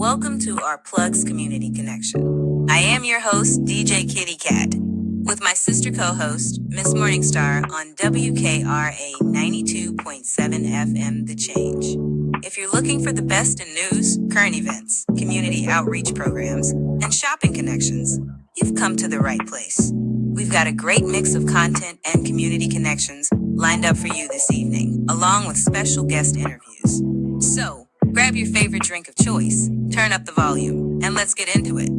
Welcome to our Plugs Community Connection. I am your host, DJ Kitty Cat, with my sister co-host, Miss Morningstar on WKRA 92.7 FM The Change. If you're looking for the best in news, current events, community outreach programs, and shopping connections, you've come to the right place. We've got a great mix of content and community connections lined up for you this evening, along with special guest interviews. So, grab your favorite drink of choice, turn up the volume, and let's get into it.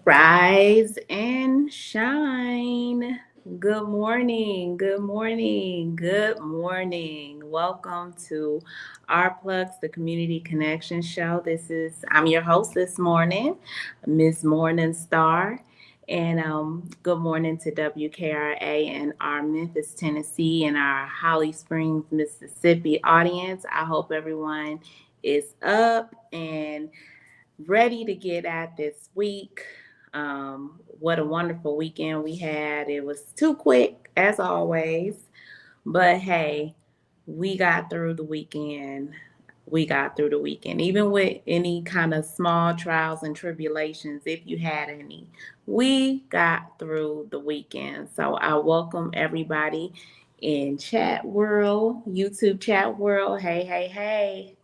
Rise and shine. Good morning. Good morning. Good morning. Welcome to Our Plugs, the Community Connection Show. I'm your host this morning, Ms. Morningstar. And good morning to WKRA and our Memphis, Tennessee, and our Holly Springs, Mississippi audience. I hope everyone is up and ready to get at this week. What a wonderful weekend we had. It was too quick, as always, but hey, we got through the weekend. We got through the weekend, even with any kind of small trials and tribulations, if you had any. We got through the weekend. So I welcome everybody in chat world, YouTube chat world. Hey, hey, hey.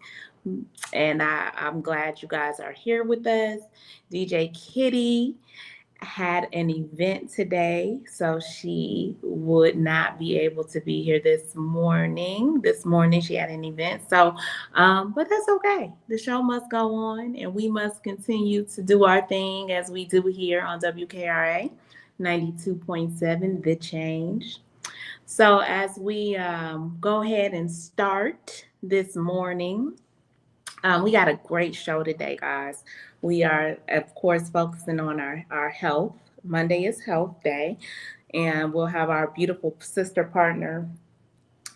And I'm glad you guys are here with us. DJ Kitty had an event today, so she would not be able to be here this morning. This morning she had an event, but that's okay. The show must go on, and we must continue to do our thing as we do here on WKRA 92.7, The Change. So as we go ahead and start this morning, we got a great show today, guys. We are, of course, focusing on our health. Monday is Health Day, and we'll have our beautiful sister partner,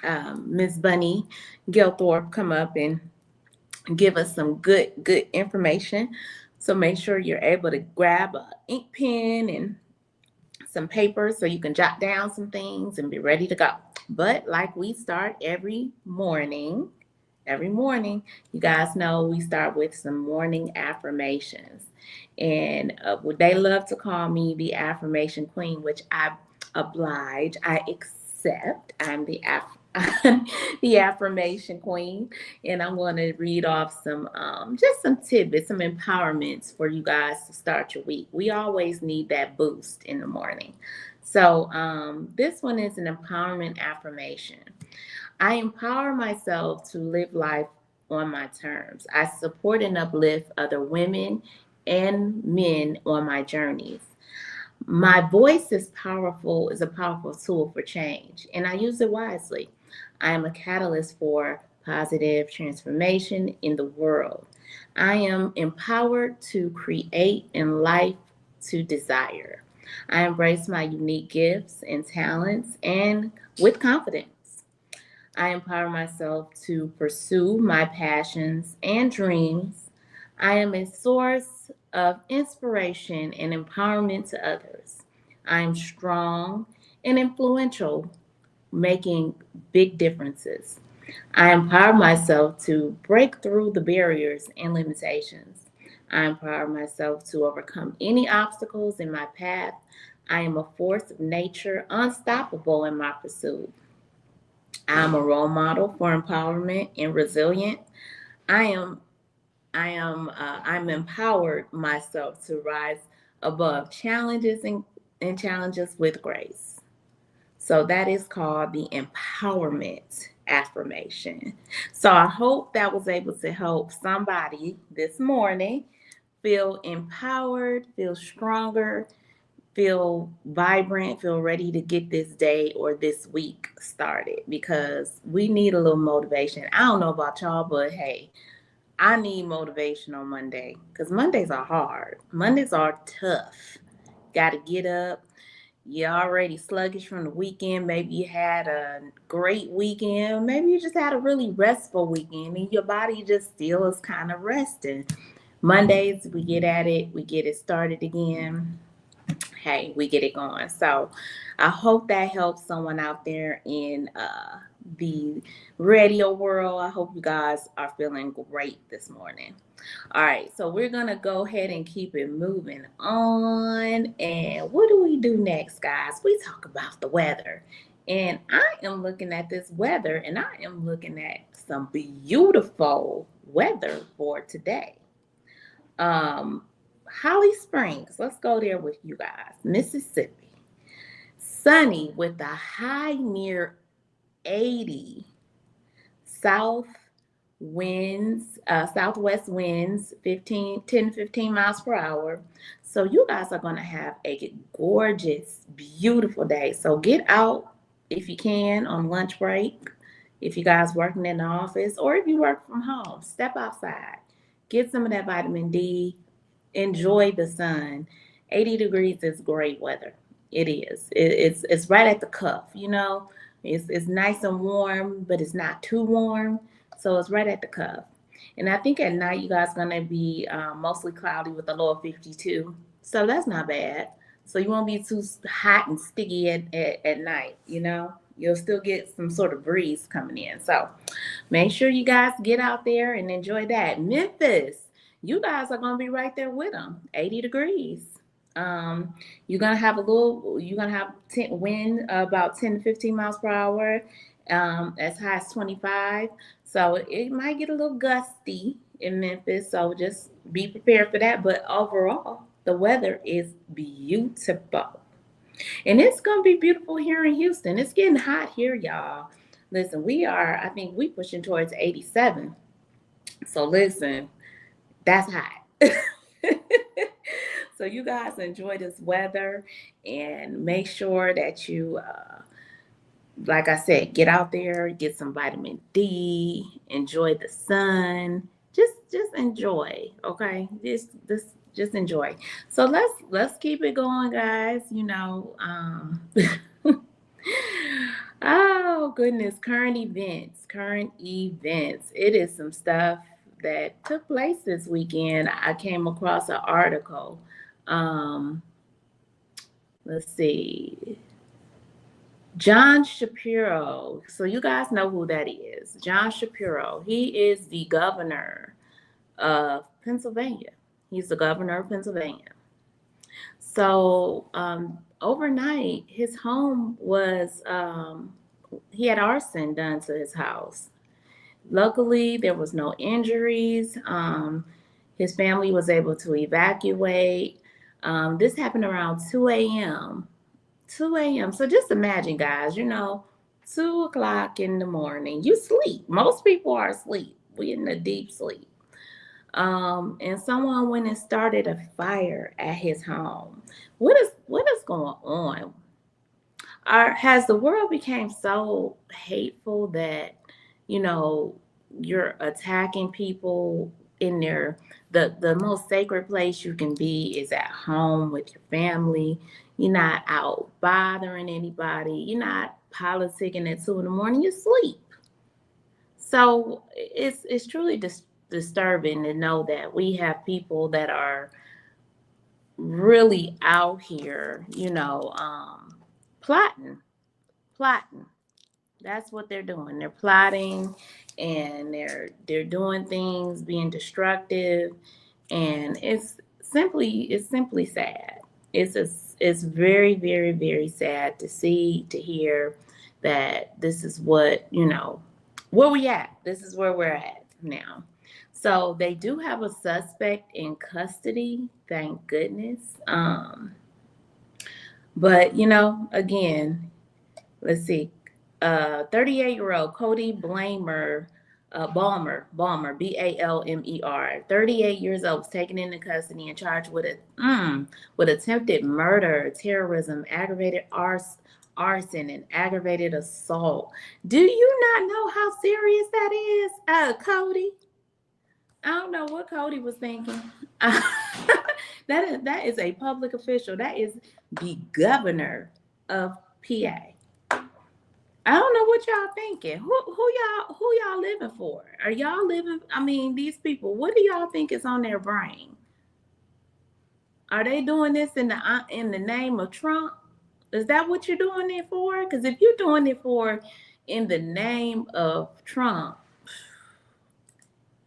Ms. Bunny Gilthorpe, come up and give us some good information. So make sure you're able to grab an ink pen and some paper so you can jot down some things and be ready to go. But like we start every morning, you guys know we start with some morning affirmations. And they love to call me the affirmation queen, which I oblige, I accept. I'm the the affirmation queen, and I'm going to read off just some tidbits, some empowerments for you guys to start your week. We always need that boost in the morning. So this one is an empowerment affirmation. I empower myself to live life on my terms. I support and uplift other women and men on my journeys. My voice is a powerful tool for change, and I use it wisely. I am a catalyst for positive transformation in the world. I am empowered to create in life to desire. I embrace my unique gifts and talents and with confidence. I empower myself to pursue my passions and dreams. I am a source of inspiration and empowerment to others. I am strong and influential, making big differences. I empower myself to break through the barriers and limitations. I empower myself to overcome any obstacles in my path. I am a force of nature, unstoppable in my pursuit. I'm a role model for empowerment and resilience. I am I'm empowered myself to rise above challenges and challenges with grace. So that is called the empowerment affirmation. So I hope that was able to help somebody this morning feel empowered, feel stronger, feel vibrant, feel ready to get this day or this week started, because we need a little motivation. I don't know about y'all, but hey, I need motivation on Monday because Mondays are hard. Mondays are tough. Got to get up. You're already sluggish from the weekend. Maybe you had a great weekend. Maybe you just had a really restful weekend and your body just still is kind of resting. Mondays, we get at it, we get it started again. Hey, we get it going. So I hope that helps someone out there in the radio world. I hope you guys are feeling great this morning. All right, so we're gonna go ahead and keep it moving on. And what do we do next, guys? We talk about the weather. And I am looking at this weather and I am looking at some beautiful weather for today. Um, Holly Springs, let's go there with you guys. Mississippi, sunny with a high near 80. South winds, southwest winds, 10 to 15 miles per hour. So you guys are going to have a gorgeous, beautiful day. So get out if you can on lunch break. If you guys working in the office or if you work from home, step outside. Get some of that vitamin D. Enjoy the sun. 80 degrees is great weather. It is. It's right at the cuff, you know. It's nice and warm, but it's not too warm. So it's right at the cuff. And I think at night you guys gonna be mostly cloudy with a low of 52. So that's not bad. So you won't be too hot and sticky at night, you know. You'll still get some sort of breeze coming in. So make sure you guys get out there and enjoy that. Memphis, you guys are gonna be right there with them. 80 degrees. You're gonna have you're gonna have wind about 10 to 15 miles per hour, as high as 25. So it might get a little gusty in Memphis. So just be prepared for that. But overall, the weather is beautiful. And it's gonna be beautiful here in Houston. It's getting hot here, y'all. Listen, I think we pushing towards 87. So listen, that's hot. So you guys enjoy this weather and make sure that you, like I said, get out there, get some vitamin D, enjoy the sun. Just enjoy, okay? Just enjoy. So let's keep it going, guys. You know, oh goodness, current events. It is some stuff that took place this weekend. I came across an article. Um, let's see. John Shapiro. So you guys know who that is. John Shapiro. He is the governor of Pennsylvania. He's the governor of Pennsylvania. So overnight, his home was, he had arson done to his house. Luckily, there was no injuries. His family was able to evacuate. This happened around 2 a.m. 2 a.m. So just imagine, guys, 2 o'clock in the morning. You sleep. Most people are asleep. We're in a deep sleep. And someone went and started a fire at his home. What is going on? Has the world became so hateful that you're attacking people in the most sacred place you can be is at home with your family. You're not out bothering anybody. You're not politicking at 2 in the morning. You sleep. So it's truly disturbing to know that we have people that are really out here, plotting. That's what they're doing. They're plotting and they're doing things, being destructive, and it's simply sad. It's very, very, very sad to see, to hear that this is where we at. This is where we're at now. So they do have a suspect in custody, thank goodness. But again, let's see. 38-year-old Cody Balmer, Balmer, 38 years old, was taken into custody and charged with attempted murder, terrorism, aggravated arson, and aggravated assault. Do you not know how serious that is, Cody? I don't know what Cody was thinking. That is a public official. That is the governor of PA. I don't know what y'all thinking. Who y'all living for? Are y'all living? I mean, these people. What do y'all think is on their brain? Are they doing this in the name of Trump? Is that what you're doing it for? Because if you're doing it for in the name of Trump,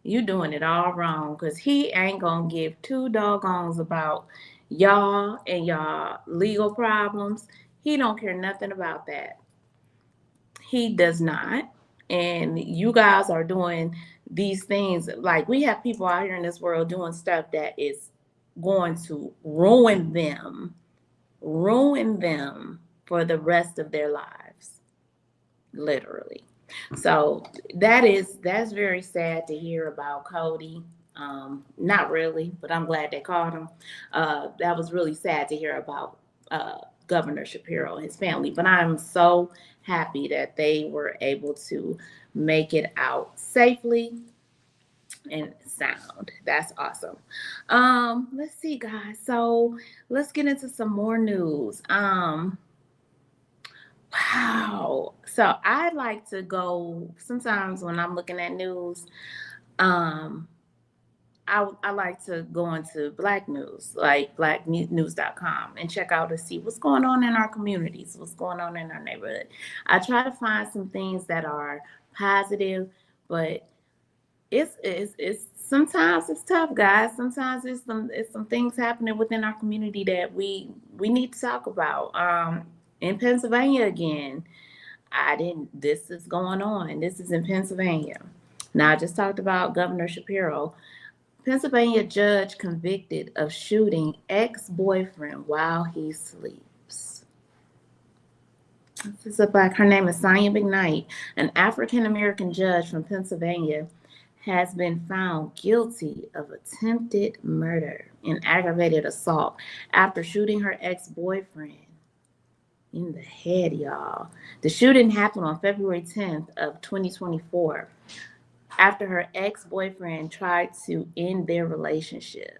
you doing it all wrong. Because he ain't gonna give two doggones about y'all and y'all legal problems. He don't care nothing about that. He does not. And you guys are doing these things. Like, we have people out here in this world doing stuff that is going to ruin them for the rest of their lives, literally. So that's very sad to hear about Cody. Not really, but I'm glad they caught him. That was really sad to hear about Governor Shapiro and his family, but I'm so happy that they were able to make it out safely and sound. That's awesome. Let's see, guys. So let's get into some more news. Wow. So I like to go sometimes when I'm looking at news. Um, I like to go into Black news, like blacknews.com, and check out to see what's going on in our communities, what's going on in our neighborhood. I try to find some things that are positive, but it's sometimes it's tough, guys. Sometimes it's some things happening within our community that we need to talk about. In Pennsylvania again, I didn't. This is going on. This is in Pennsylvania. Now I just talked about Governor Shapiro. Pennsylvania judge convicted of shooting ex-boyfriend while he sleeps. This is her name is Sonia McKnight, an African American judge from Pennsylvania, has been found guilty of attempted murder and aggravated assault after shooting her ex-boyfriend in the head, y'all. The shooting happened on February 10th of 2024 after her ex-boyfriend tried to end their relationship.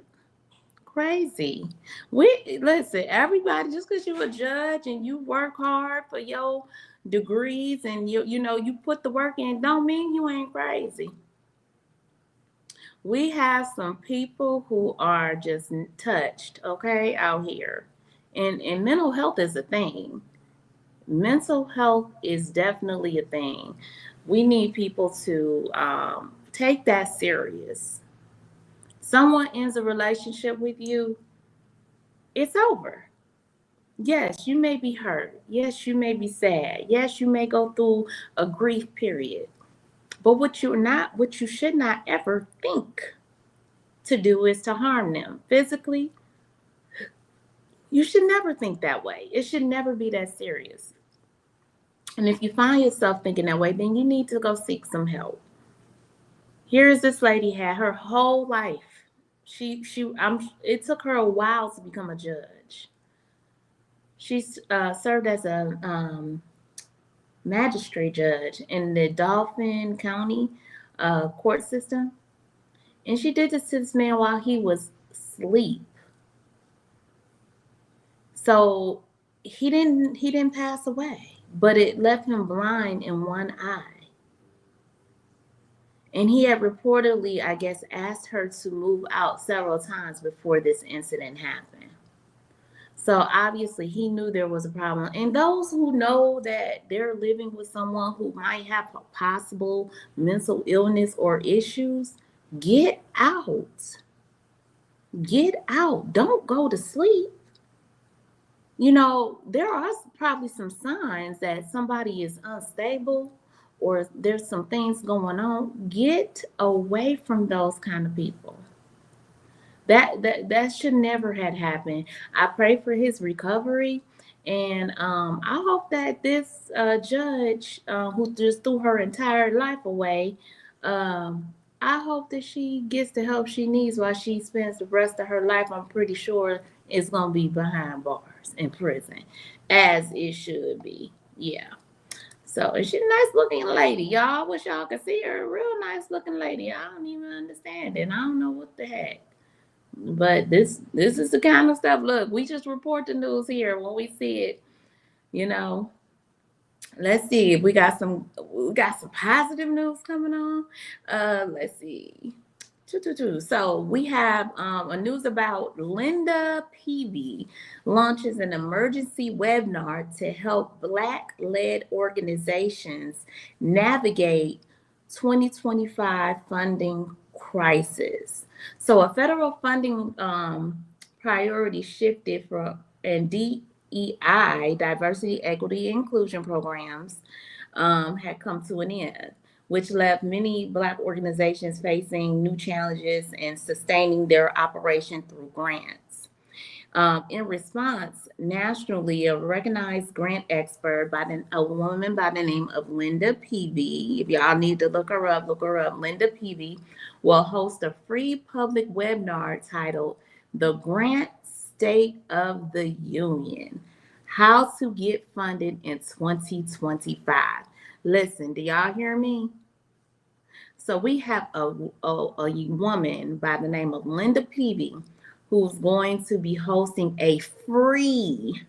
Crazy. We listen, everybody, just because you're a judge and you work hard for your degrees and you put the work in, don't mean you ain't crazy. We have some people who are just touched, okay, out here. And mental health is a thing. Mental health is definitely a thing. We need people to take that serious. Someone ends a relationship with you, it's over. Yes, you may be hurt. Yes, you may be sad. Yes, you may go through a grief period. But what you should not ever think to do is to harm them physically. You should never think that way. It should never be that serious. And if you find yourself thinking that way, then you need to go seek some help. Here's this lady had her whole life. It took her a while to become a judge. She served as a magistrate judge in the Dauphin County court system, and she did this to this man while he was asleep. So he didn't pass away, but it left him blind in one eye. And he had reportedly, I guess, asked her to move out several times before this incident happened. So obviously he knew there was a problem. And those who know that they're living with someone who might have a possible mental illness or issues, get out. Get out. Don't go to sleep. There are probably some signs that somebody is unstable or there's some things going on. Get away from those kind of people. That should never had happened. I pray for his recovery, and I hope that this judge who just threw her entire life away, I hope that she gets the help she needs while she spends the rest of her life. I'm pretty sure it's gonna be behind bars in prison, as it should be. Yeah. So, and she's a nice looking lady, y'all. I wish y'all could see her. A real nice looking lady. I don't even understand it. I don't know what the heck. But this is the kind of stuff. Look, we just report the news here when we see it. You know, let's see if we got some positive news coming on. Let's see. So we have a news about Linda Peavy launches an emergency webinar to help Black-led organizations navigate 2025 funding crisis. So a federal funding priority shifted from and DEI, diversity, equity, inclusion programs, had come to an end, which left many Black organizations facing new challenges and sustaining their operation through grants. In response, nationally, a recognized grant expert a woman by the name of Linda Peavy, if y'all need to look her up, Linda Peavy will host a free public webinar titled The Grant State of the Union, How to Get Funded in 2025. Listen, do y'all hear me? So we have a woman by the name of Linda Peavy who's going to be hosting a free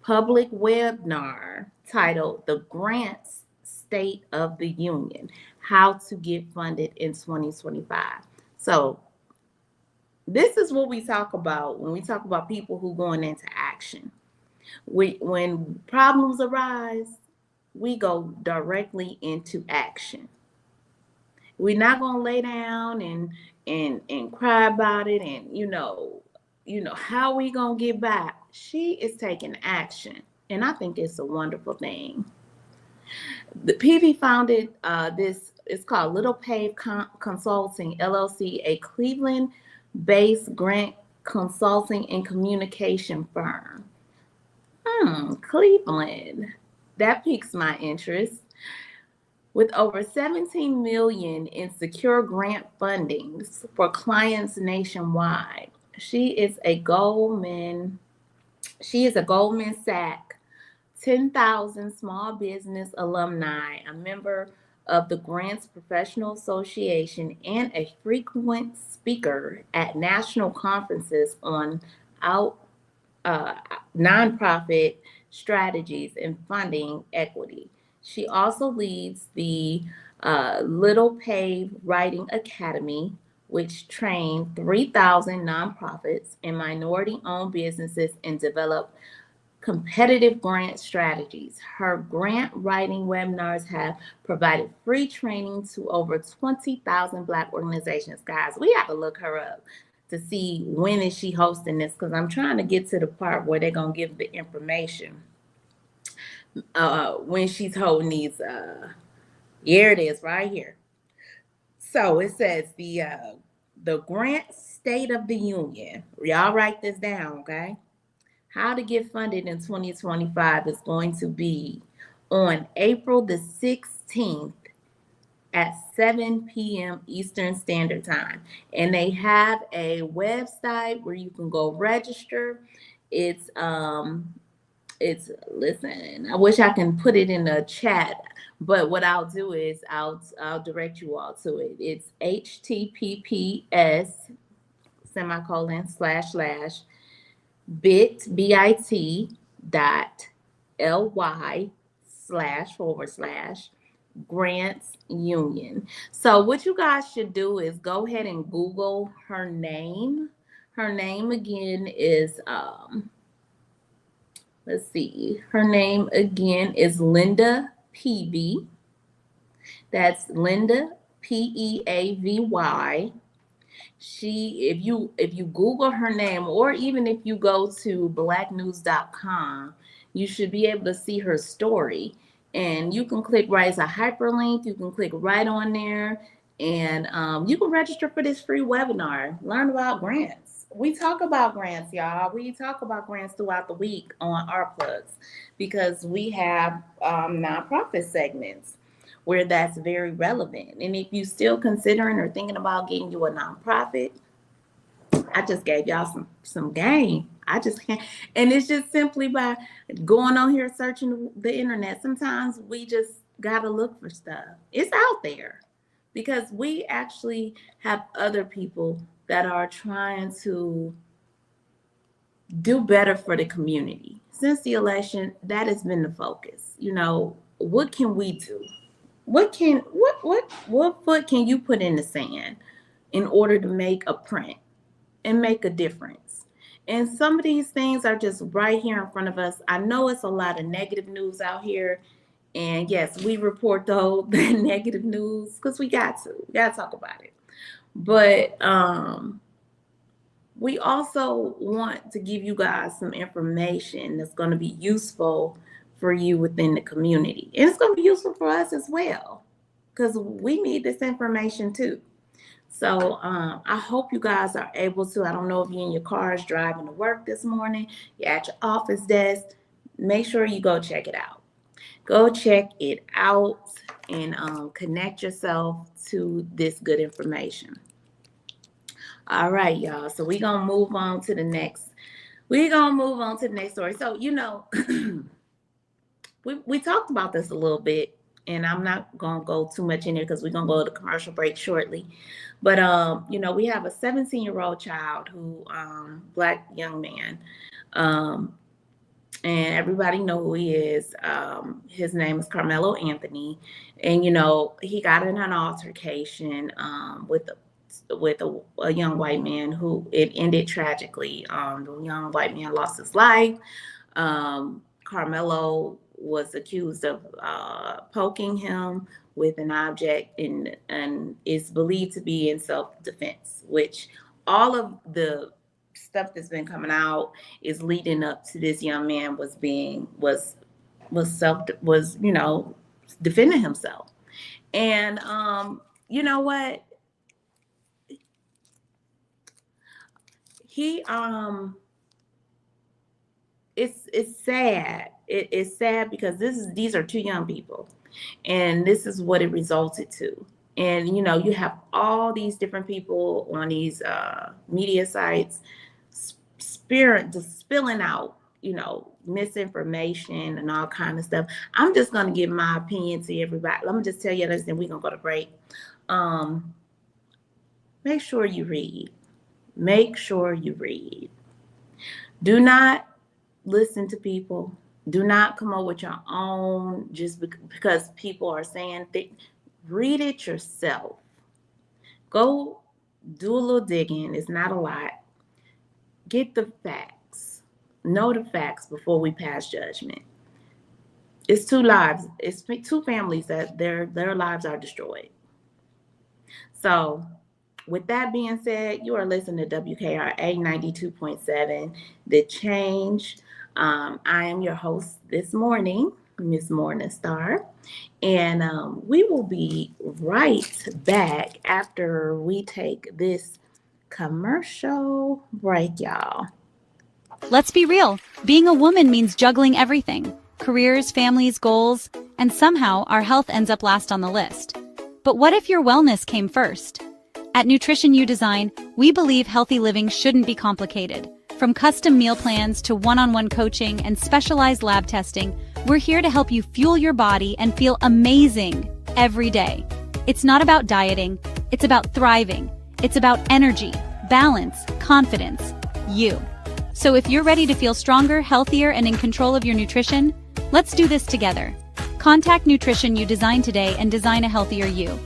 public webinar titled The Grants State of the Union, How to Get Funded in 2025. So this is what we talk about when we talk about people who going into action. When problems arise, we go directly into action. We're not gonna lay down and cry about it and how we gonna get back. She is taking action, and I think it's a wonderful thing. The PV founded this. It's called Little Pave Consulting LLC, a Cleveland-based grant consulting and communication firm. Cleveland. That piques my interest. With over 17 million in secure grant fundings for clients nationwide, she is a Goldman Sachs 10,000 small business alumni, a member of the Grants Professional Association, and a frequent speaker at national conferences on out nonprofit strategies and funding equity. She also leads the Little Pave Writing Academy, which trained 3,000 nonprofits and minority-owned businesses and developed competitive grant strategies. Her grant writing webinars have provided free training to over 20,000 Black organizations. Guys, we have to look her up to see when is she hosting this, because I'm trying to get to the part where they're going to give the information when she's holding these. Here it is right here. So it says the Grant State of the Union. Y'all write this down, okay? How to get funded in 2025 is going to be on April the 16th at 7 p.m. Eastern Standard Time. And they have a website where you can go register. It's listen, I wish I can put it in the chat, but what I'll do is I'll direct you all to it. It's https // bit.ly// grants union. So what you guys should do is go ahead and Google her name. Her name again is let's see. Her name again is Linda Peavy. That's Linda Peavy. If you Google her name, or even if you go to blacknews.com, you should be able to see her story. And you can click right as a hyperlink. You can click right on there, and you can register for this free webinar. Learn about grants. We talk about grants, y'all. We talk about grants throughout the week on our plugs, because we have nonprofit segments where that's very relevant. And if you're still considering or thinking about getting you a nonprofit, I just gave y'all some game. I just can't. And it's just simply by going on here searching the internet. Sometimes we just got to look for stuff. It's out there because we actually have other people that are trying to do better for the community. Since the election, that has been the focus. What can we do? What foot can you put in the sand in order to make a print and make a difference? And some of these things are just right here in front of us. I know it's a lot of negative news out here. And yes, we report the negative news because we got to talk about it. But we also want to give you guys some information that's going to be useful for you within the community. And it's going to be useful for us as well because we need this information too. So I hope you guys are able to. I don't know if you're in your cars driving to work this morning, you're at your office desk. Make sure you go check it out. Go check it out and connect yourself to this good information. All right, y'all. So we're going to move on to the next. Story. So, we talked about this a little bit, and I'm not going to go too much in there because we're going to go to the commercial break shortly. But, we have a 17-year-old child Black young man, and everybody know who he is. His name is Carmelo Anthony. And, he got in an altercation with a young white man who it ended tragically. The young white man lost his life. Carmelo was accused of poking him with an object and is believed to be in self-defense, which all of the stuff that's been coming out is leading up to this young man was defending himself. And you know what? It's sad. It's sad because these are two young people, and this is what it resulted to. And you have all these different people on these media sites spilling out misinformation and all kind of stuff. I'm just gonna give my opinion to everybody. Let me just tell you this, then we're gonna go to break. Make sure you read. Make sure you read. Do not listen to people. Do not come up with your own just because people are saying things. Read it yourself. Go do a little digging. It's not a lot. Get the facts. Know the facts before we pass judgment. It's two lives. It's two families that their lives are destroyed. So, with that being said, you are listening to WKRA 92.7, The Change. I am your host this morning, Miss Morningstar, and we will be right back after we take this commercial break, y'all. Let's be real. Being a woman means juggling everything: careers, families, goals, and somehow our health ends up last on the list. But what if your wellness came first? At Nutrition You Design, we believe healthy living shouldn't be complicated. From custom meal plans to one-on-one coaching and specialized lab testing, we're here to help you fuel your body and feel amazing every day. It's not about dieting, it's about thriving. It's about energy, balance, confidence, you. So if you're ready to feel stronger, healthier, and in control of your nutrition, let's do this together. Contact Nutrition You Design today and design a healthier you.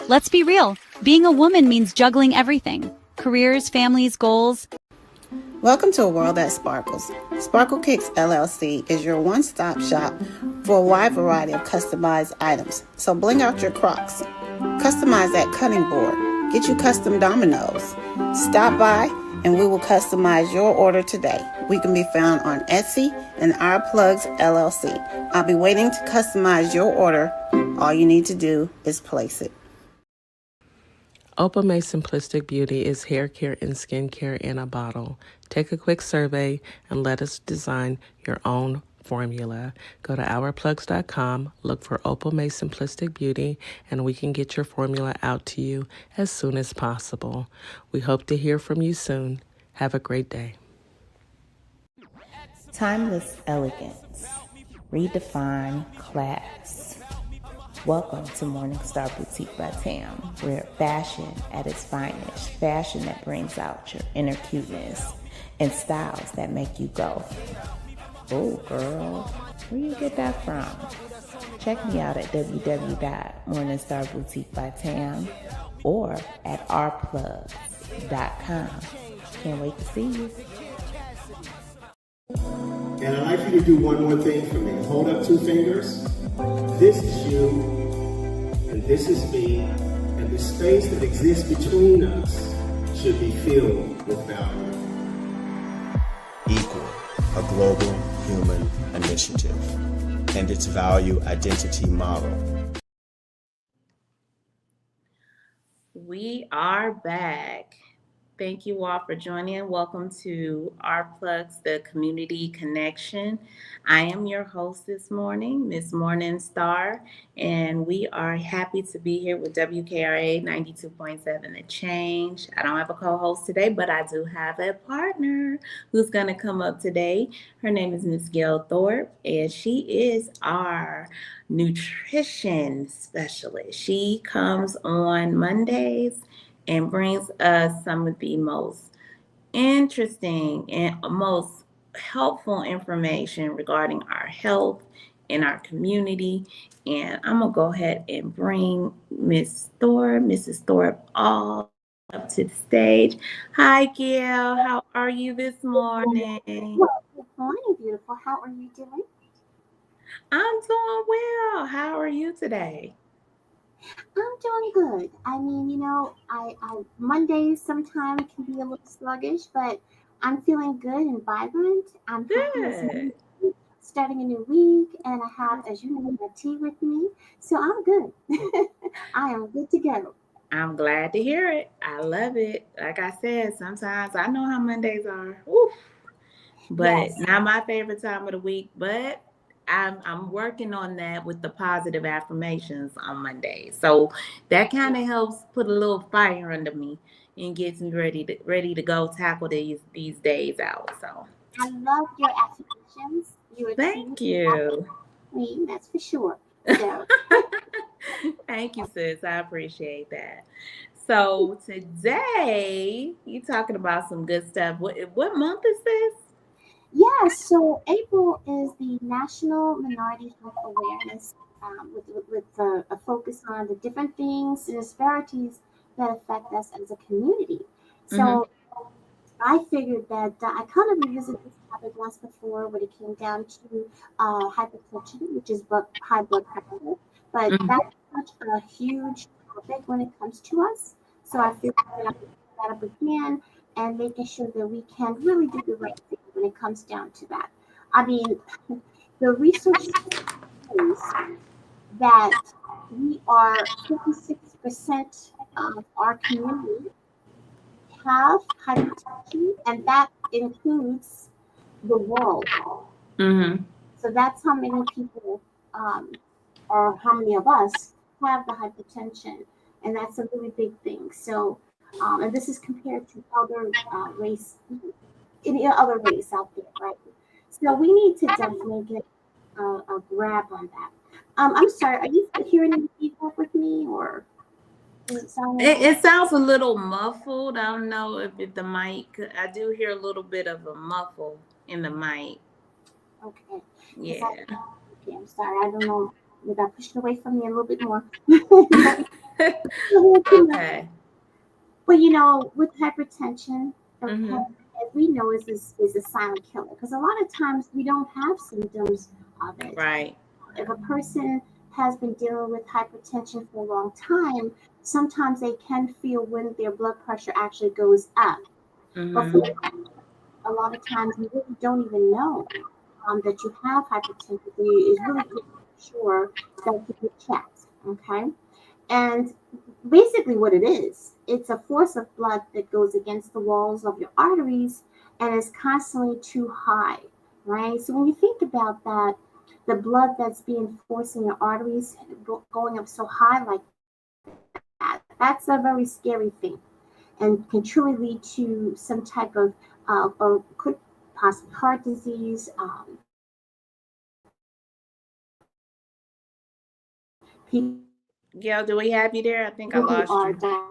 Let's be real. Being a woman means juggling everything: careers, families, goals. Welcome to a world that sparkles. Sparkle Kicks LLC is your one-stop shop for a wide variety of customized items. So bling out your Crocs. Customize that cutting board. Get you custom dominoes. Stop by and we will customize your order today. We can be found on Etsy and Our Plugs LLC. I'll be waiting to customize your order. All you need to do is place it. Opal May Simplistic Beauty is hair care and skincare in a bottle. Take a quick survey and let us design your own formula. Go to ourplugs.com, look for Opal May Simplistic Beauty, and we can get your formula out to you as soon as possible. We hope to hear from you soon. Have a great day. Timeless elegance. Redefine class. Welcome to Morningstar Boutique by Tam, where fashion at its finest, fashion that brings out your inner cuteness, and styles that make you go, oh girl, where you get that from? Check me out at www.morningstarboutiquebytam or at ourplugsllc.com. Can't wait to see you. And I'd like you to do one more thing for me. Hold up 2 fingers. This is you, and this is me, and the space that exists between us should be filled with value. Equal, a global human initiative, and its value identity model. We are back. Thank you all for joining. Welcome to Our Plugs, the Community Connection. I am your host this morning, Miss Morningstar, and we are happy to be here with WKRA 92.7 The Change. I don't have a co-host today, but I do have a partner who's going to come up today. Her name is Miss Gail Thorpe, and she is our nutrition specialist. She comes on Mondays and brings us some of the most interesting and most helpful information regarding our health in our community. And I'm going to go ahead and bring Mrs. Thorpe, all up to the stage. Hi, Gail. How are you this morning? Well, good morning, beautiful. How are you doing? I'm doing well. How are you today? I'm doing good. I mean, I Mondays sometimes can be a little sluggish, but I'm feeling good and vibrant. I'm happy as Good. starting a new week, and I have, as you know, my tea with me, so I'm good. I am good to go. I'm glad to hear it. I love it. Like I said, sometimes I know how Mondays are. Oof. But Yes, not my favorite time of the week. But I'm working on that with the positive affirmations on Mondays. So that kind of helps put a little fire under me and gets me ready to go tackle these days out. So I love your affirmations. You're a true thank you. queen, that's for sure. So, Thank you, sis. I appreciate that. So today you're talking about some good stuff. What month is this? yes, so April is the National Minority Health Awareness, with a focus on the different things and disparities that affect us as a community. Mm-hmm. So I figured that I kind of revisited this topic once before when it came down to hypertension, which is high blood pressure. But Mm-hmm. that's such a huge topic when it comes to us. So I figured that I would pick that up again and making sure that we can really do the right thing when it comes down to that. I mean, the research shows that we are 56% of our community have hypertension, and that includes the world. Mm-hmm. So that's how many people, or how many of us, have the hypertension, and that's a really big thing. So, and this is compared to other any other race out there, right? So we need to definitely get a grab on that. I'm sorry, are you hearing any feedback with me, or does it sound like It sounds a little muffled. I don't know if the mic. I do hear a little bit of a muffle in the mic. okay? Because Yeah. okay, I'm sorry, I don't know. You got pushed away from me a little bit more. Okay. But with hypertension, okay, Mm-hmm. as we know, is a silent killer because a lot of times we don't have symptoms of it. Right. If a person has been dealing with hypertension for a long time, sometimes they can feel when their blood pressure actually goes up. But for Mm-hmm. a lot of times, you really don't even know that you have hypertension. So it's really good to make sure that you get checked. Okay. And basically, what it is, it's a force of blood that goes against the walls of your arteries and is constantly too high, right? So when you think about that, the blood that's being forced in your arteries going up so high like that, that's a very scary thing and can truly lead to some type of or could possibly heart disease. People Gail, do we have you there? I think I who lost are you.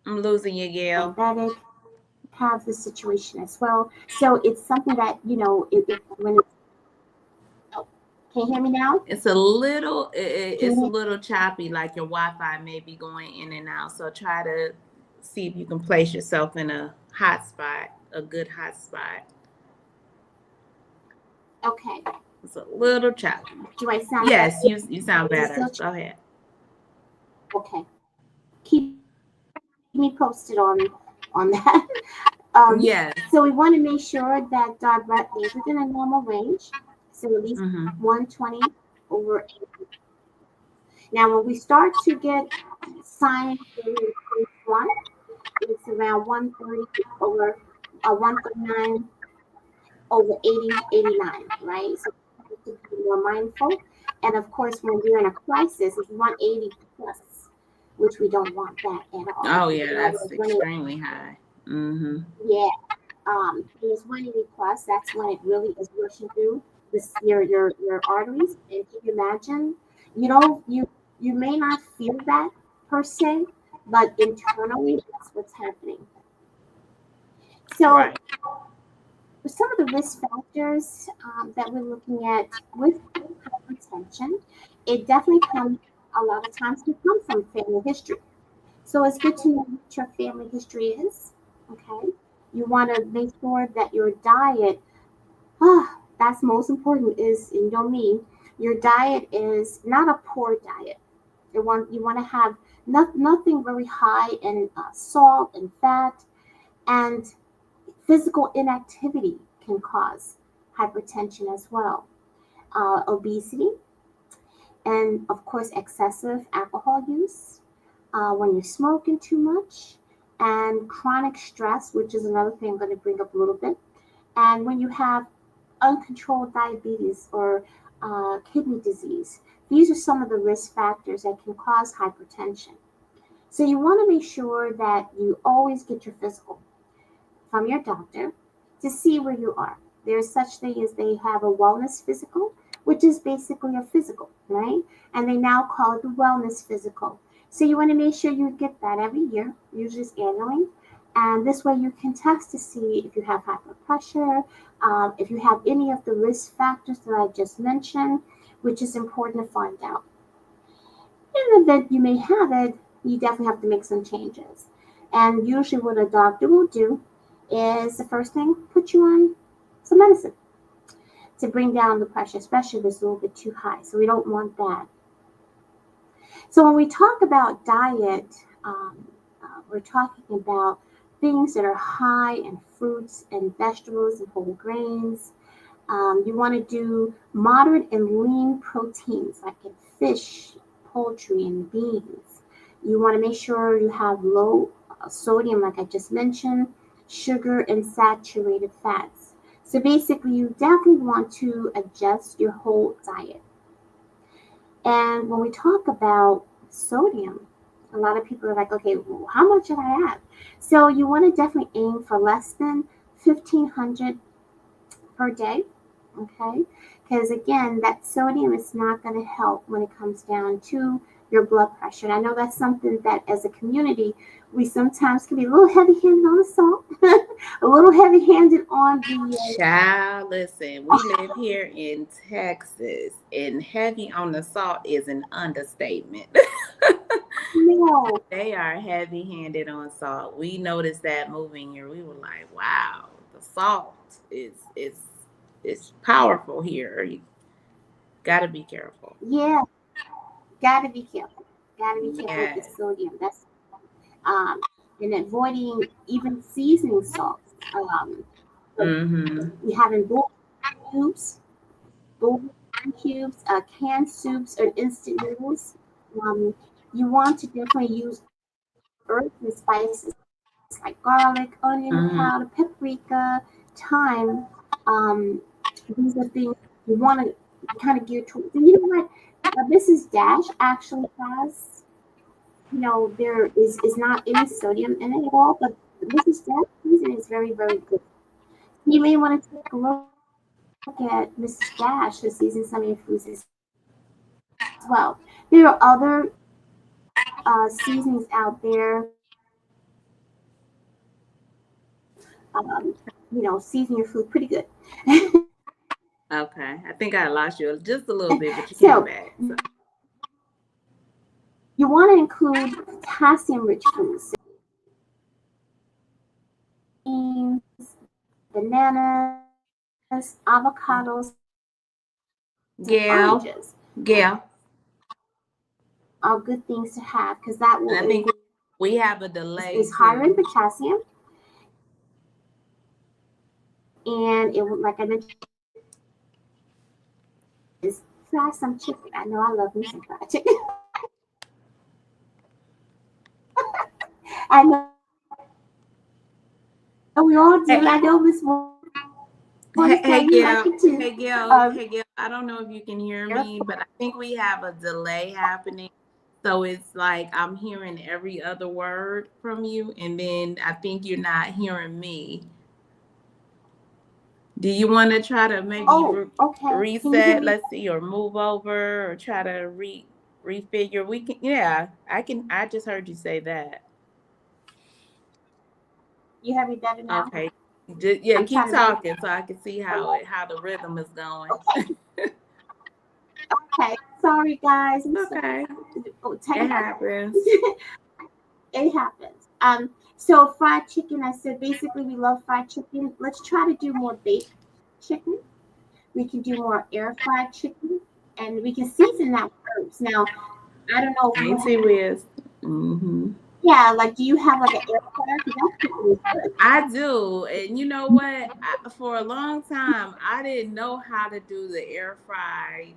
I'm losing you, Gail. diabetic have this situation as well. So it's something that, when it's, oh, can you hear me now? It's a little, it's a Can little choppy, like your Wi-Fi may be going in and out. So try to see if you can place yourself in a hot spot, a good hot spot. Okay. It's a little choppy. Do I sound Yes, better? you sound Is it better. still Go ahead. okay? Keep me posted on that. Yes. So we want to make sure that our blood is within a normal range. So at least 120 over 80. Now, when we start to get signs of increase one, it's around 130 over 139 over 80, 89, right? So we have to be more mindful. And of course, when we're in a crisis, it's 180 plus, which we don't want that at all. Oh yeah, that's extremely high. Mm-hmm. Yeah. When it's 180 plus, that's when it really is rushing through your arteries. And can you imagine? You may not feel that per se, but internally that's what's happening. So Right. some of the risk factors that we're looking at with hypertension, it definitely comes a lot of times can come from family history. So it's good to know what your family history is. Okay. You want to make sure that your diet, that's most important, is, you know me, your diet is not a poor diet. You want to have nothing very high in salt and fat, and physical inactivity can cause hypertension as well. Obesity, and of course, excessive alcohol use, when you're smoking too much, and chronic stress, which is another thing I'm going to bring up a little bit. And when you have uncontrolled diabetes or kidney disease, these are some of the risk factors that can cause hypertension. So you want to make sure that you always get your physical from your doctor to see where you are. There's such thing as they have a wellness physical, which is basically a physical, right? And they now call it the wellness physical. So you want to make sure you get that every year, usually it's annually. And this way you can test to see if you have high blood pressure, if you have any of the risk factors that I just mentioned, which is important to find out. In the event you may have it, you definitely have to make some changes. And usually what a doctor will do is the first thing, put you on some medicine to bring down the pressure, especially if it's a little bit too high. So we don't want that. So when we talk about diet, we're talking about things that are high in fruits and vegetables and whole grains. You want to do moderate and lean proteins like in fish, poultry, and beans. You want to make sure you have low sodium, like I just mentioned, sugar, and saturated fats. So basically, you definitely want to adjust your whole diet. And when we talk about sodium, a lot of people are like, okay, well, how much should I have? So you want to definitely aim for less than 1,500 per day, okay? Because again, that sodium is not going to help when it comes down to your blood pressure. And I know that's something that as a community, we sometimes can be a little heavy-handed on the salt, a little heavy-handed on the... Child, listen, we live here in Texas, and heavy on the salt is an understatement. No. They are heavy-handed on salt. We noticed that moving here. We were like, wow, the salt is powerful here. You got to be careful. Yeah, gotta be careful. Gotta be careful with Yes. the sodium. That's and avoiding even seasoning salts. Mm-hmm. You having bouillon cubes, canned soups, or instant noodles. You want to definitely use herbs and spices like garlic, onion Mm-hmm. powder, paprika, thyme. Um, these are things you want to kind of gear towards. And you know what? Mrs. Dash actually has, there is not any sodium in it at all, but Mrs. Dash seasoning is very, very good. You may want to take a look at Mrs. Dash to season some of your foods as well. There are other seasonings out there, season your food pretty good. Okay, I think I lost you just a little bit, but you came So back. you want to include potassium-rich foods, beans, bananas, avocados, and Gail, oranges Gail, are good things to have because that will I think we have a delay is higher in too. potassium, and it will, like I mentioned, is fry some chicken. I know I love me some fried chicken. I know we all do. Hey, I know Miss hey, Morningstar, you like it too. Hey, Gail. I don't know if you can hear Air me, but I think we have a delay happening. So it's like I'm hearing every other word from you, and then I think you're not hearing me. Do you want to try to maybe Oh, okay. Can you hear reset? me? Let's see, or move over, or try to refigure. We can, yeah. I can. I just heard you say that. You have me better now? Okay. Yeah, I'm keep trying to move. talking so I can see how the rhythm is going. Okay. Sorry, guys. I'm sorry. Okay. Oh, It happens. it happens. So fried chicken, I said basically we love fried chicken. Let's try to do more baked chicken. We can do more air fried chicken, and we can season that with herbs. Now, I don't know if you Ain't have, he whiz? Mm-hmm. yeah, like do you have like an air fryer? Because that chicken is good. I do. And you know what? For a long time, I didn't know how to do the air fried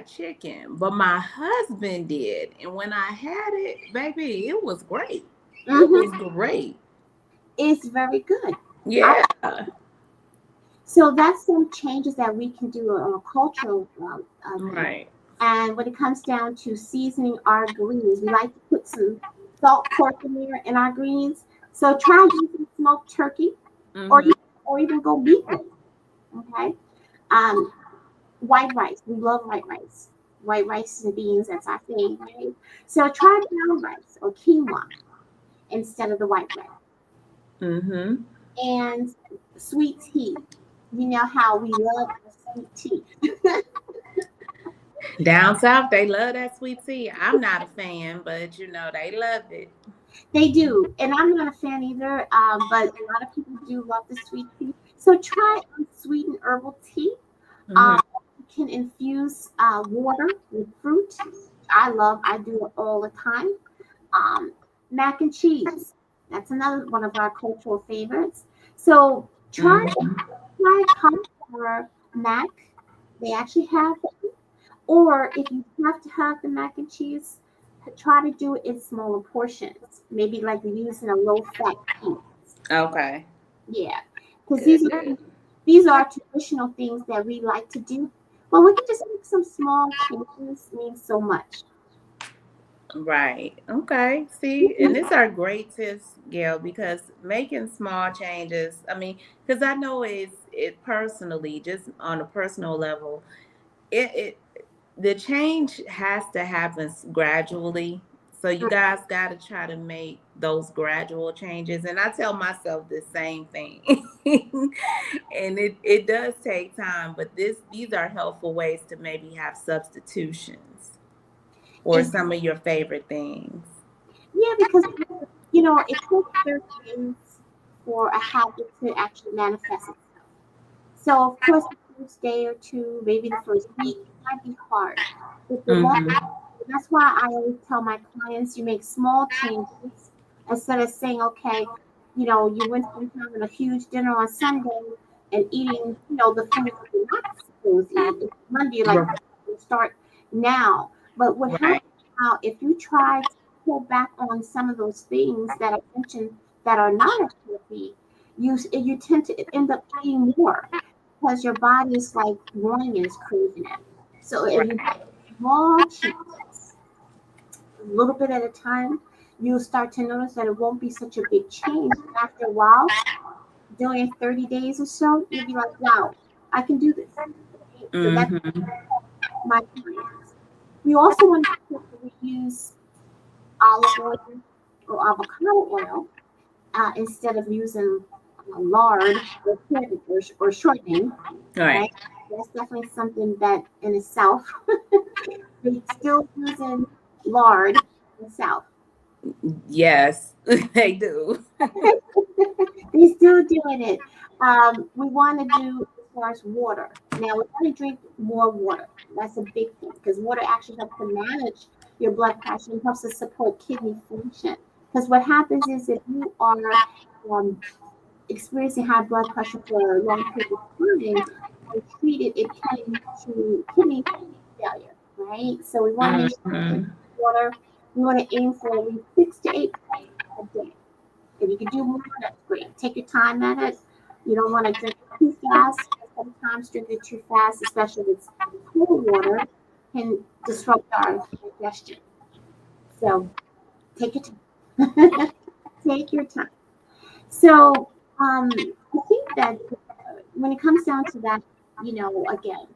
chicken, but my husband did. And when I had it, baby, it was great. It was Mm-hmm. great. It's very good. Yeah. So that's some changes that we can do on a cultural thing. Right. And when it comes down to seasoning our greens, we like to put some salt pork in there in our greens. So try using smoked turkey, or Mm-hmm. even, or even go beefing. Okay. Um, White rice. We love white rice. White rice and beans. That's our favorite. So try brown rice or quinoa instead of the white rice. Mm-hmm. And sweet tea. You know how we love our sweet tea. Down south, they love that sweet tea. I'm not a fan, but they love it. They do, and I'm not a fan either. But a lot of people do love the sweet tea. So try unsweetened herbal tea. Mm-hmm. You can infuse water with fruit. I do it all the time. Um, Mac and cheese. That's another one of our cultural favorites. So Mm-hmm. try cauliflower mac. They actually have it. Or if you have to have the mac and cheese, try to do it in smaller portions. Maybe like using a low fat cheese. Okay. Yeah, because Good. these are traditional things that we like to do. But we can just make some small changes mean so much. Right. Okay. See, and these are great tips, Gail, because making small changes, I mean, because I know it personally, just on a personal level, it the change has to happen gradually. So you guys got to try to make those gradual changes. And I tell myself the same thing. And it does take time, but these are helpful ways to maybe have substitutions or It's some of your favorite things. Yeah, because it takes 30 days for a habit to actually manifest itself. So of course the first day or two, maybe the first week, it might be hard. But the long Mm-hmm. That's why I always tell my clients you make small changes instead of saying, okay, you went from having a huge dinner on Sunday and eating, the foods that you're not supposed to eat. It's Monday, like Right. start now. But what Right. happens now, if you try to pull back on some of those things that I mentioned that are not as healthy, you tend to end up eating more because your body is like wanting and is craving it. So if you Right. small changes, a little bit at a time, you'll start to notice that it won't be such a big change. And after a while, doing 30 days or so, you'll be like, wow, I can do this. Okay? So that's Mm-hmm. my clients. We also want to make sure that we use olive oil or avocado oil instead of using lard or shortening, All right. right? That's definitely something that in itself, they still using lard in the South. Yes, they do. They still doing it. We want to do as far as water. Now we want to drink more water. That's a big thing because water actually helps to manage your blood pressure and helps to support kidney function. Because what happens is if you are um, experiencing high blood pressure for a long period of time, untreated, it can lead to kidney failure, right? So we want to make sure we drink Mm-hmm. water. We want to aim for at least 6 to 8 pints a day. If you can do more, that's great. Take your time at it. You don't want to drink it too fast. Sometimes drinking too fast, especially if it's cold water, can disrupt our digestion. So take your time. Take your time. So I think that when it comes down to that, again,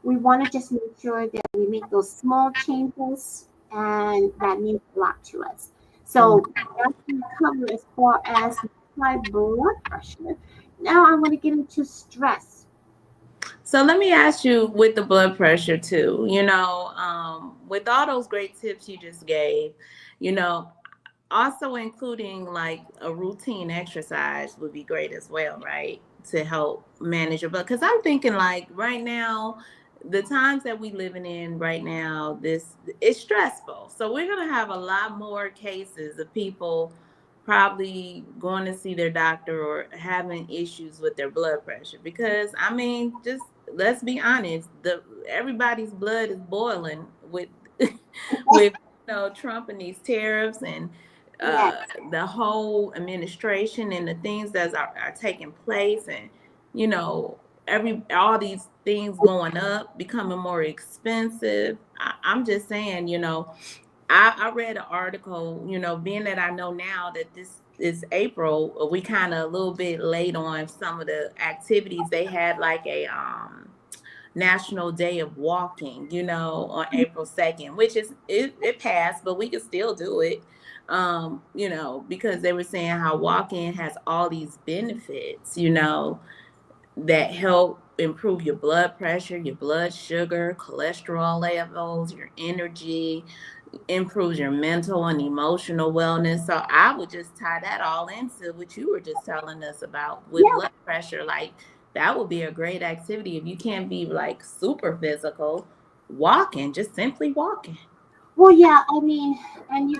we want to just make sure that we make those small changes, and that means a lot to us. So that's going to cover as far as high blood pressure. Now I want to get into stress. So let me ask you with the blood pressure too, with all those great tips you just gave, you know, also including like a routine exercise would be great as well, right? To help manage your blood. Because I'm thinking like right now, the times that we living in right now, this it's stressful. So we're gonna have a lot more cases of people probably going to see their doctor or having issues with their blood pressure. Because I mean, just let's be honest, the everybody's blood is boiling with with Trump and these tariffs and Yes. the whole administration and the things that are taking place, and you know every all these things going up, becoming more expensive. I'm just saying, I read an article, being that I know now that this is April, we kind of a little bit late on some of the activities. They had like a National Day of Walking, on April 2nd, which is it passed, but we could still do it. Because they were saying how walking has all these benefits, that help improve your blood pressure, your blood sugar, cholesterol levels, your energy, improves your mental and emotional wellness. So I would just tie that all into what you were just telling us about with Yeah. blood pressure. Like that would be a great activity if you can't be like super physical. Walking, just simply walking. Well, yeah. I mean, and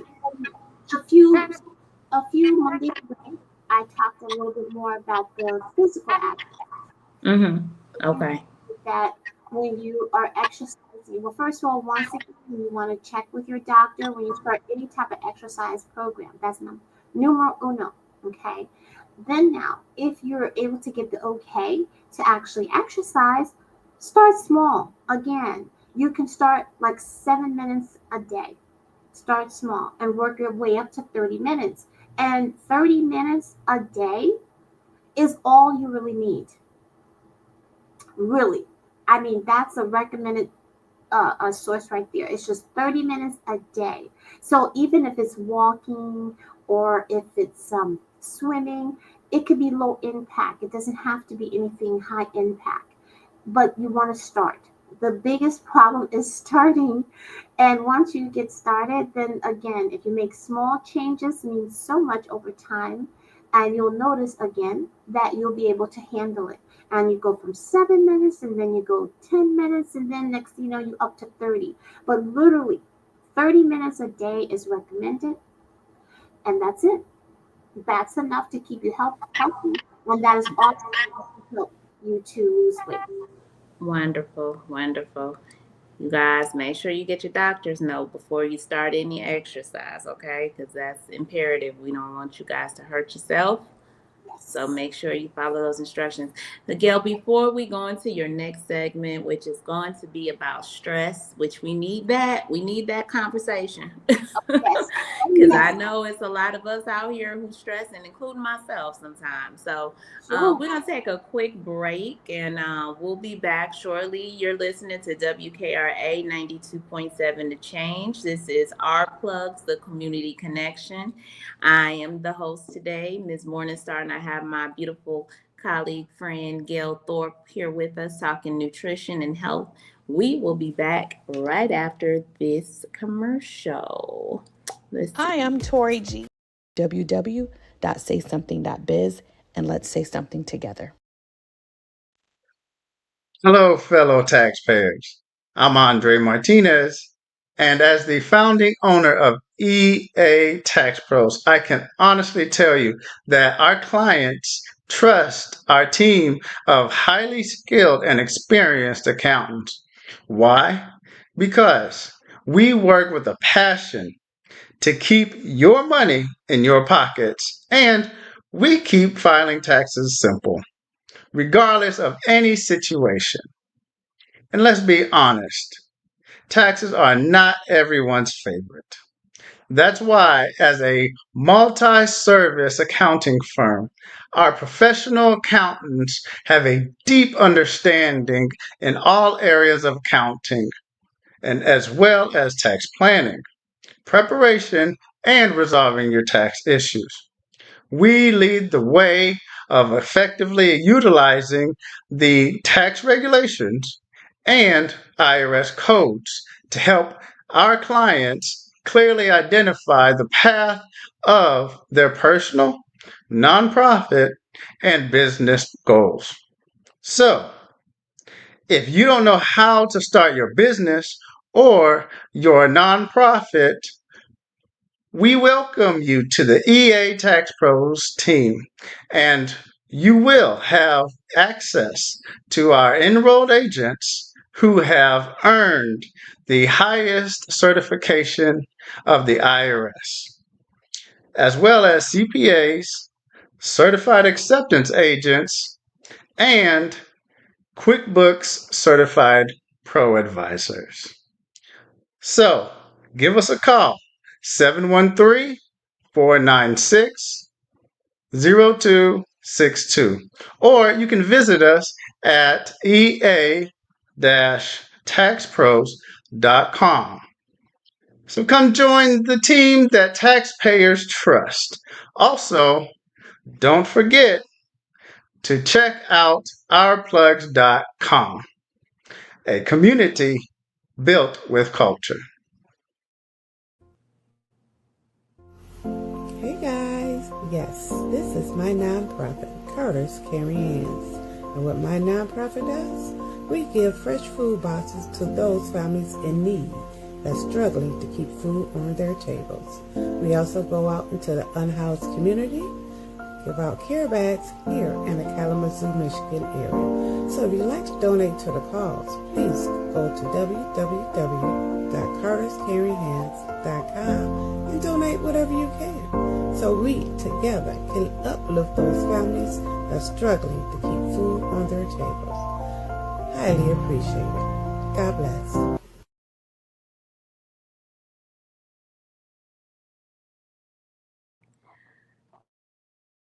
a few a few Mondays ago, I talked a little bit more about the physical aspect. Mm-hmm. Okay. That when you are exercising, well, first of all, once again, you want to check with your doctor when you start any type of exercise program. That's numero uno. Okay. Then now, if you're able to get the okay to actually exercise, start small. Again, you can start like 7 minutes a day. Start small and work your way up to 30 minutes. And 30 minutes a day is all you really need. Really. I mean, that's a recommended a source right there. It's just 30 minutes a day. So even if it's walking or if it's swimming, it could be low impact. It doesn't have to be anything high impact, but you want to start. The biggest problem is starting. And once you get started, then again, if you make small changes, it means so much over time. And you'll notice again that you'll be able to handle it. And you go from 7 minutes, and then you go 10 minutes, and then next thing you know, you up to 30. But literally, 30 minutes a day is recommended, and that's it. That's enough to keep you healthy, and that is also enough to help you to lose weight. Wonderful, wonderful. You guys make sure you get your doctor's note before you start any exercise, okay? Because that's imperative. We don't want you guys to hurt yourself So make sure you follow those instructions. Miguel, before we go into your next segment, which is going to be about stress, which we need that conversation. Yes. Because Yes. I know it's a lot of us out here who stress, and including myself sometimes. So Sure. we're going to take a quick break, and we'll be back shortly. You're listening to WKRA 92.7 The Change. This is Our Plugs, the Community Connection. I am the host today, Ms. Morningstar, and I have my beautiful colleague, friend Gail Thorpe here with us talking nutrition and health. We will be back right after this commercial. Hi, I'm Tori G. www.saysomething.biz, and let's say something together. Hello, fellow taxpayers. I'm Andre Martinez, and as the founding owner of EA Tax Pros, I can honestly tell you that our clients trust our team of highly skilled and experienced accountants. Why? Because we work with a passion to keep your money in your pockets, and we keep filing taxes simple, regardless of any situation. And let's be honest, taxes are not everyone's favorite. That's why, as a multi service accounting firm, our professional accountants have a deep understanding in all areas of accounting, and as well as tax planning, preparation, and resolving your tax issues. We lead the way of effectively utilizing the tax regulations and IRS codes to help our clients clearly identify the path of their personal, nonprofit, and business goals. So, if you don't know how to start your business or your nonprofit, we welcome you to the EA Tax Pros team, and you will have access to our enrolled agents who have earned the highest certification of the IRS, as well as CPAs, certified acceptance agents, and QuickBooks certified pro advisors. So give us a call, 713-496-0262. Or you can visit us at ea-taxpros.com. So come join the team that taxpayers trust. Also, don't forget to check out ourplugs.com, a community built with culture. Hey guys, yes, this is my nonprofit, Carter's Caring Hands. And what my nonprofit does, we give fresh food boxes to those families in need that's struggling to keep food on their tables. We also go out into the unhoused community, give out care bags here in the Kalamazoo, Michigan area. So if you'd like to donate to the cause, please go to www.carterscaringhands.com and donate whatever you can, so we together can uplift those families that's struggling to keep food on their tables. Highly appreciated. God bless.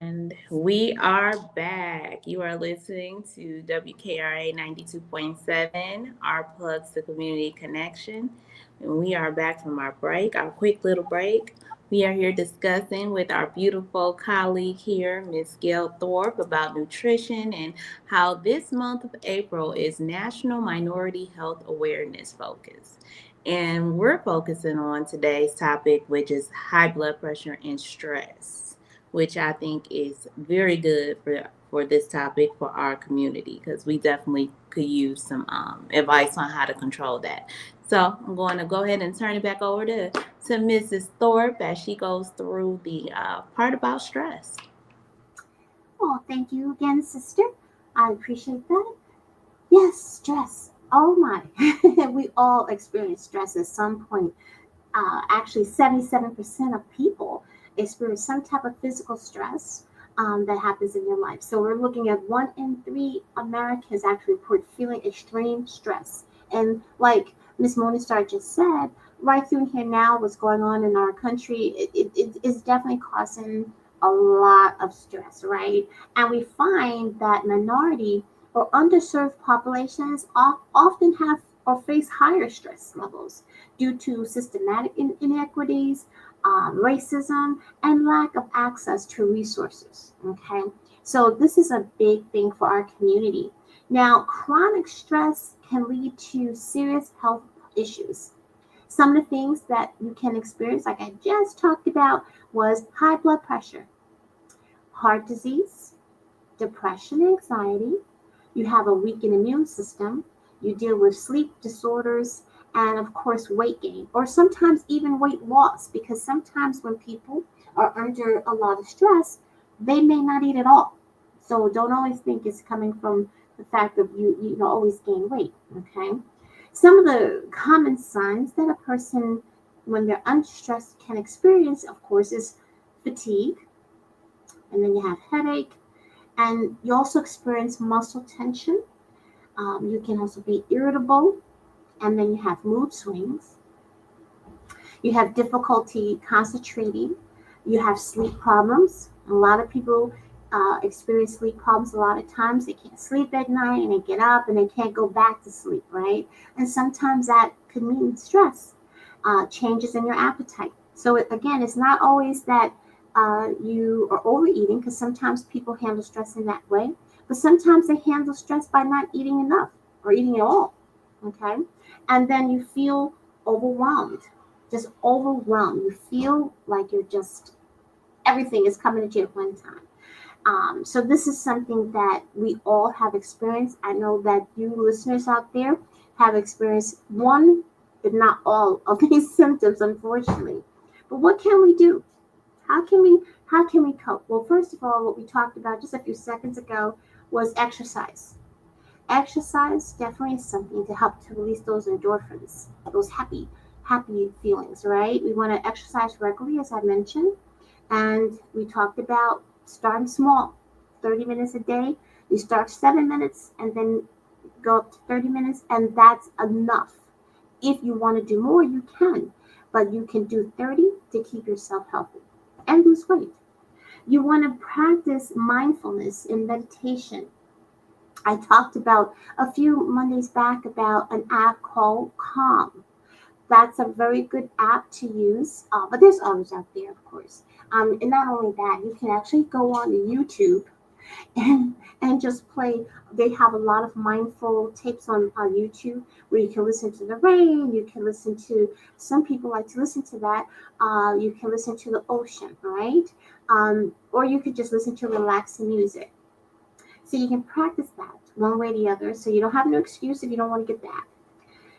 And we are back. You are listening to WKRA 92.7, Our Plugs to Community Connection. And we are back from our break, our quick little break. We are here discussing with our beautiful colleague here, Miss Gail Thorpe, about nutrition and how this month of April is National Minority Health Awareness Focus. And we're focusing on today's topic, which is high blood pressure and stress, which I think is very good for this topic for our community, because we definitely could use some advice on how to control that. So I'm going to go ahead and turn it back over to Mrs. Thorpe as she goes through the part about stress. Well, thank you again, sister. I appreciate that. Yes, stress. Oh my. We all experience stress at some point. Actually, 77% of people experience some type of physical stress. that happens in your life. So we're looking at 1 in 3 Americans actually report feeling extreme stress. And like Miss Morningstar just said, right through here now, what's going on in our country, it is definitely causing a lot of stress, right? And we find that minority or underserved populations often have or face higher stress levels due to systematic inequities, racism, and lack of access to resources. Okay, so this is a big thing for our community. Now, chronic stress can lead to serious health issues. Some of the things that you can experience, like I just talked about, was high blood pressure, heart disease, depression, anxiety. You have a weakened immune system. You deal with sleep disorders and, of course, weight gain, or sometimes even weight loss, because sometimes when people are under a lot of stress, they may not eat at all. So don't always think it's coming from the fact that you know always gain weight. Okay. Some of the common signs that a person, when they're under stress, can experience, of course, is fatigue, and then you have headache, and you also experience muscle tension. You can also be irritable, and then you have mood swings. You have difficulty concentrating. You have sleep problems. A lot of people experience sleep problems a lot of times. They can't sleep at night and they get up and they can't go back to sleep, right? And sometimes that could mean stress, changes in your appetite. So, again, it's not always that you are overeating, because sometimes people handle stress in that way, but sometimes they handle stress by not eating enough or eating at all. Okay. And then you feel overwhelmed, just overwhelmed. You feel like you're just, everything is coming at you at one time. So this is something that we all have experienced. I know that you listeners out there have experienced one, if not all, of these symptoms, unfortunately. But what can we do? How can we cope? Well, first of all, what we talked about just a few seconds ago was exercise. Exercise definitely is something to help to release those endorphins, those happy feelings, right? We want to exercise regularly, as I mentioned, and we talked about starting small, 30 minutes a day. You start 7 minutes and then go up to 30 minutes, and that's enough. If you want to do more, you can, but you can do 30 to keep yourself healthy and lose weight. You want to practice mindfulness and meditation. I talked about a few Mondays back about an app called Calm. That's a very good app to use, but there's others out there, of course. And not only that, you can actually go on to YouTube and just play. They have a lot of mindful tapes on YouTube where you can listen to the rain. You can listen to, some people like to listen to that. You can listen to the ocean, right? Or you could just listen to relaxing music. So you can practice that one way or the other. So you don't have no excuse if you don't want to get that.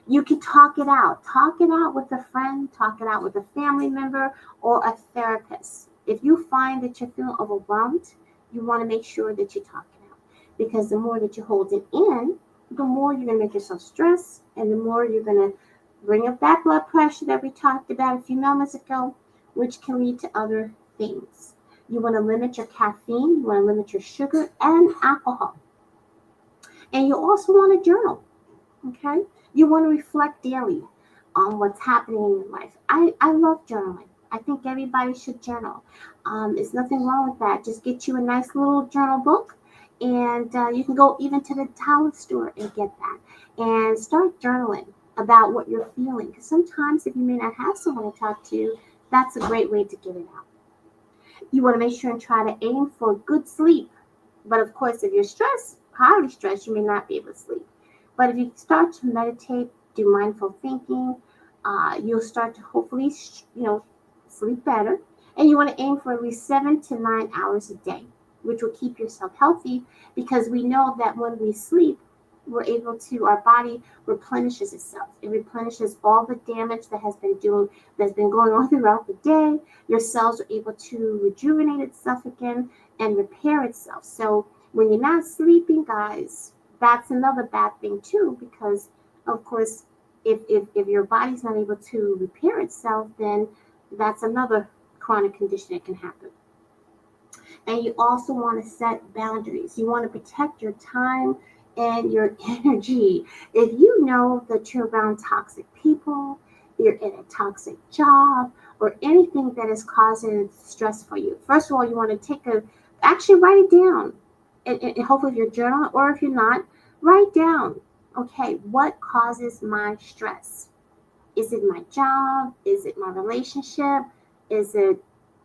You can talk it out. Talk it out with a friend, talk it out with a family member or a therapist. If you find that you're feeling overwhelmed, you want to make sure that you talk it out. Because the more that you hold it in, the more you're going to make yourself stress, and the more you're going to bring up that blood pressure that we talked about a few moments ago, which can lead to other things. You want to limit your caffeine, you want to limit your sugar and alcohol. And you also want to journal. Okay? You want to reflect daily on what's happening in your life. I love journaling. I think everybody should journal. There's nothing wrong with that. Just get you a nice little journal book, and you can go even to the dollar store and get that. And start journaling about what you're feeling. Because sometimes, if you may not have someone to talk to, that's a great way to get it out. You want to make sure and try to aim for good sleep. But of course, if you're stressed, highly stressed, you may not be able to sleep. But if you start to meditate, do mindful thinking, you'll start to hopefully, sleep better. And you want to aim for at least 7 to 9 hours a day, which will keep yourself healthy, because we know that when we sleep, we're able to, our body replenishes itself. It replenishes all the damage that's been going on throughout the day. Your cells are able to rejuvenate itself again and repair itself. So when you're not sleeping, guys, that's another bad thing too, because of course, if your body's not able to repair itself, then that's another chronic condition that can happen. And you also want to set boundaries. You want to protect your time and your energy. If you know that you're around toxic people, you're in a toxic job, or anything that is causing stress for you, first of all, you want to actually write it down. And hopefully, if you're journaling, or if you're not, write down, okay, what causes my stress? Is it my job? Is it my relationship? Is it,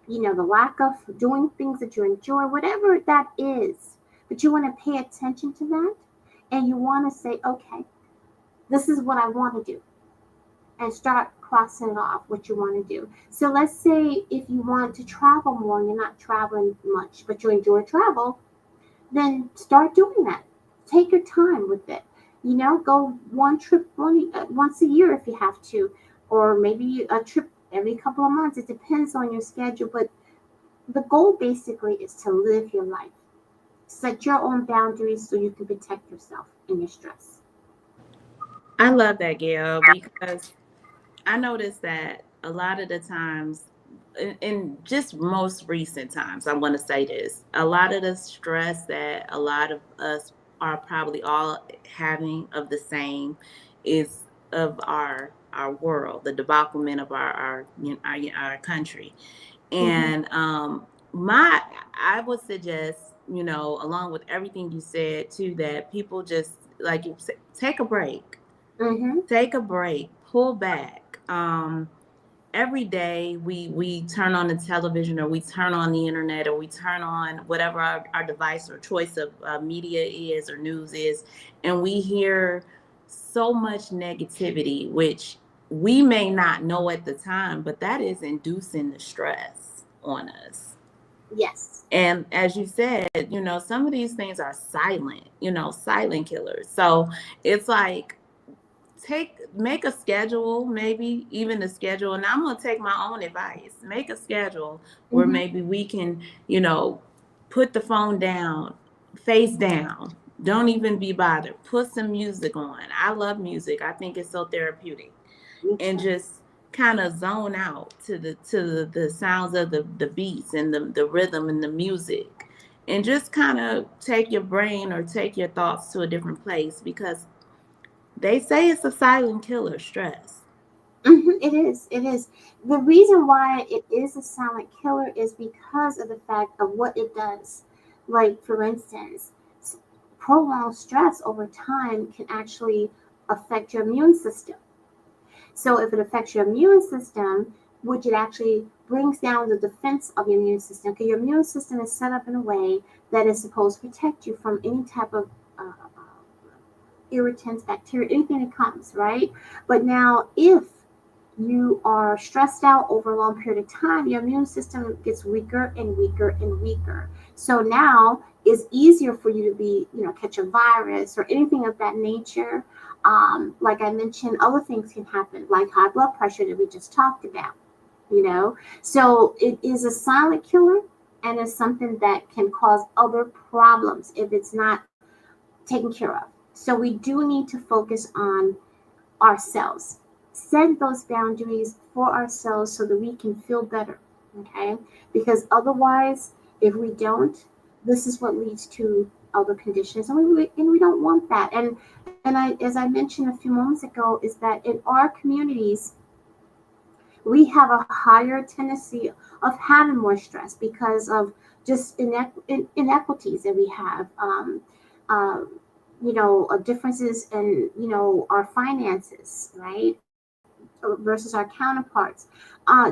the lack of doing things that you enjoy? Whatever that is. But you want to pay attention to that, and you want to say, okay, this is what I want to do, and start crossing off what you want to do. So let's say if you want to travel more and you're not traveling much, but you enjoy travel, then start doing that. Take your time with it. Go one trip once a year if you have to, or maybe a trip every couple of months. It depends on your schedule, but the goal basically is to live your life. Set your own boundaries so you can protect yourself and your stress. I love that, Gail, because I noticed that a lot of the times, in just most recent times, I want to say this, a lot of the stress that a lot of us are probably all having of the same is of our world, the debauchement of our country. Mm-hmm. And my I would suggest, along with everything you said too, that people just, like you said, take a break. Mm-hmm. Take a break, pull back. Every day we turn on the television, or we turn on the internet, or we turn on whatever our device or choice of media is or news is, and we hear so much negativity, which we may not know at the time, but that is inducing the stress on us. Yes. And as you said, some of these things are silent, silent killers. So it's like, make a schedule, maybe even a schedule, and I'm going to take my own advice. Make a schedule where Mm-hmm. maybe we can, put the phone down, face down, don't even be bothered, put some music on. I love music. I think it's so therapeutic. Me And too. just kind of zone out to the sounds of the beats and the rhythm and the music, and just kind of take your brain or take your thoughts to a different place, because they say it's a silent killer, stress. It is. It is. The reason why it is a silent killer is because of the fact of what it does. Like, for instance, prolonged stress over time can actually affect your immune system. So, if it affects your immune system, which it actually brings down the defense of your immune system, because your immune system is set up in a way that is supposed to protect you from any type of irritants, bacteria, anything that comes, right? But now, if you are stressed out over a long period of time, your immune system gets weaker and weaker and weaker. So now it's easier for you to be, catch a virus or anything of that nature. Like I mentioned, other things can happen, like high blood pressure that we just talked about, So it is a silent killer, and it's something that can cause other problems if it's not taken care of. So we do need to focus on ourselves. Set those boundaries for ourselves so that we can feel better. Okay? Because otherwise, if we don't, this is what leads to other conditions, and we don't want that. As I mentioned a few moments ago, is that in our communities, we have a higher tendency of having more stress because of just inequities that we have. Differences in our finances, right, versus our counterparts.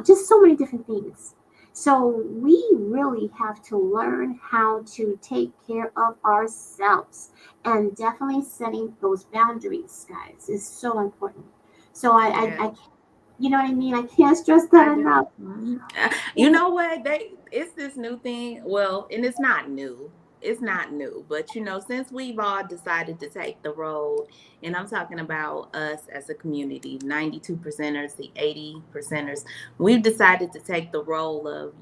Just so many different things. So we really have to learn how to take care of ourselves, and definitely setting those boundaries, guys, is so important. So Yeah, I you know what I mean? I can't stress I that do. enough. You know what? It's this new thing. Well, and it's not new. It's not new, but since we've all decided to take the road, and I'm talking about us as a community, 92 percenters, the 80 percenters, we've decided to take the role of,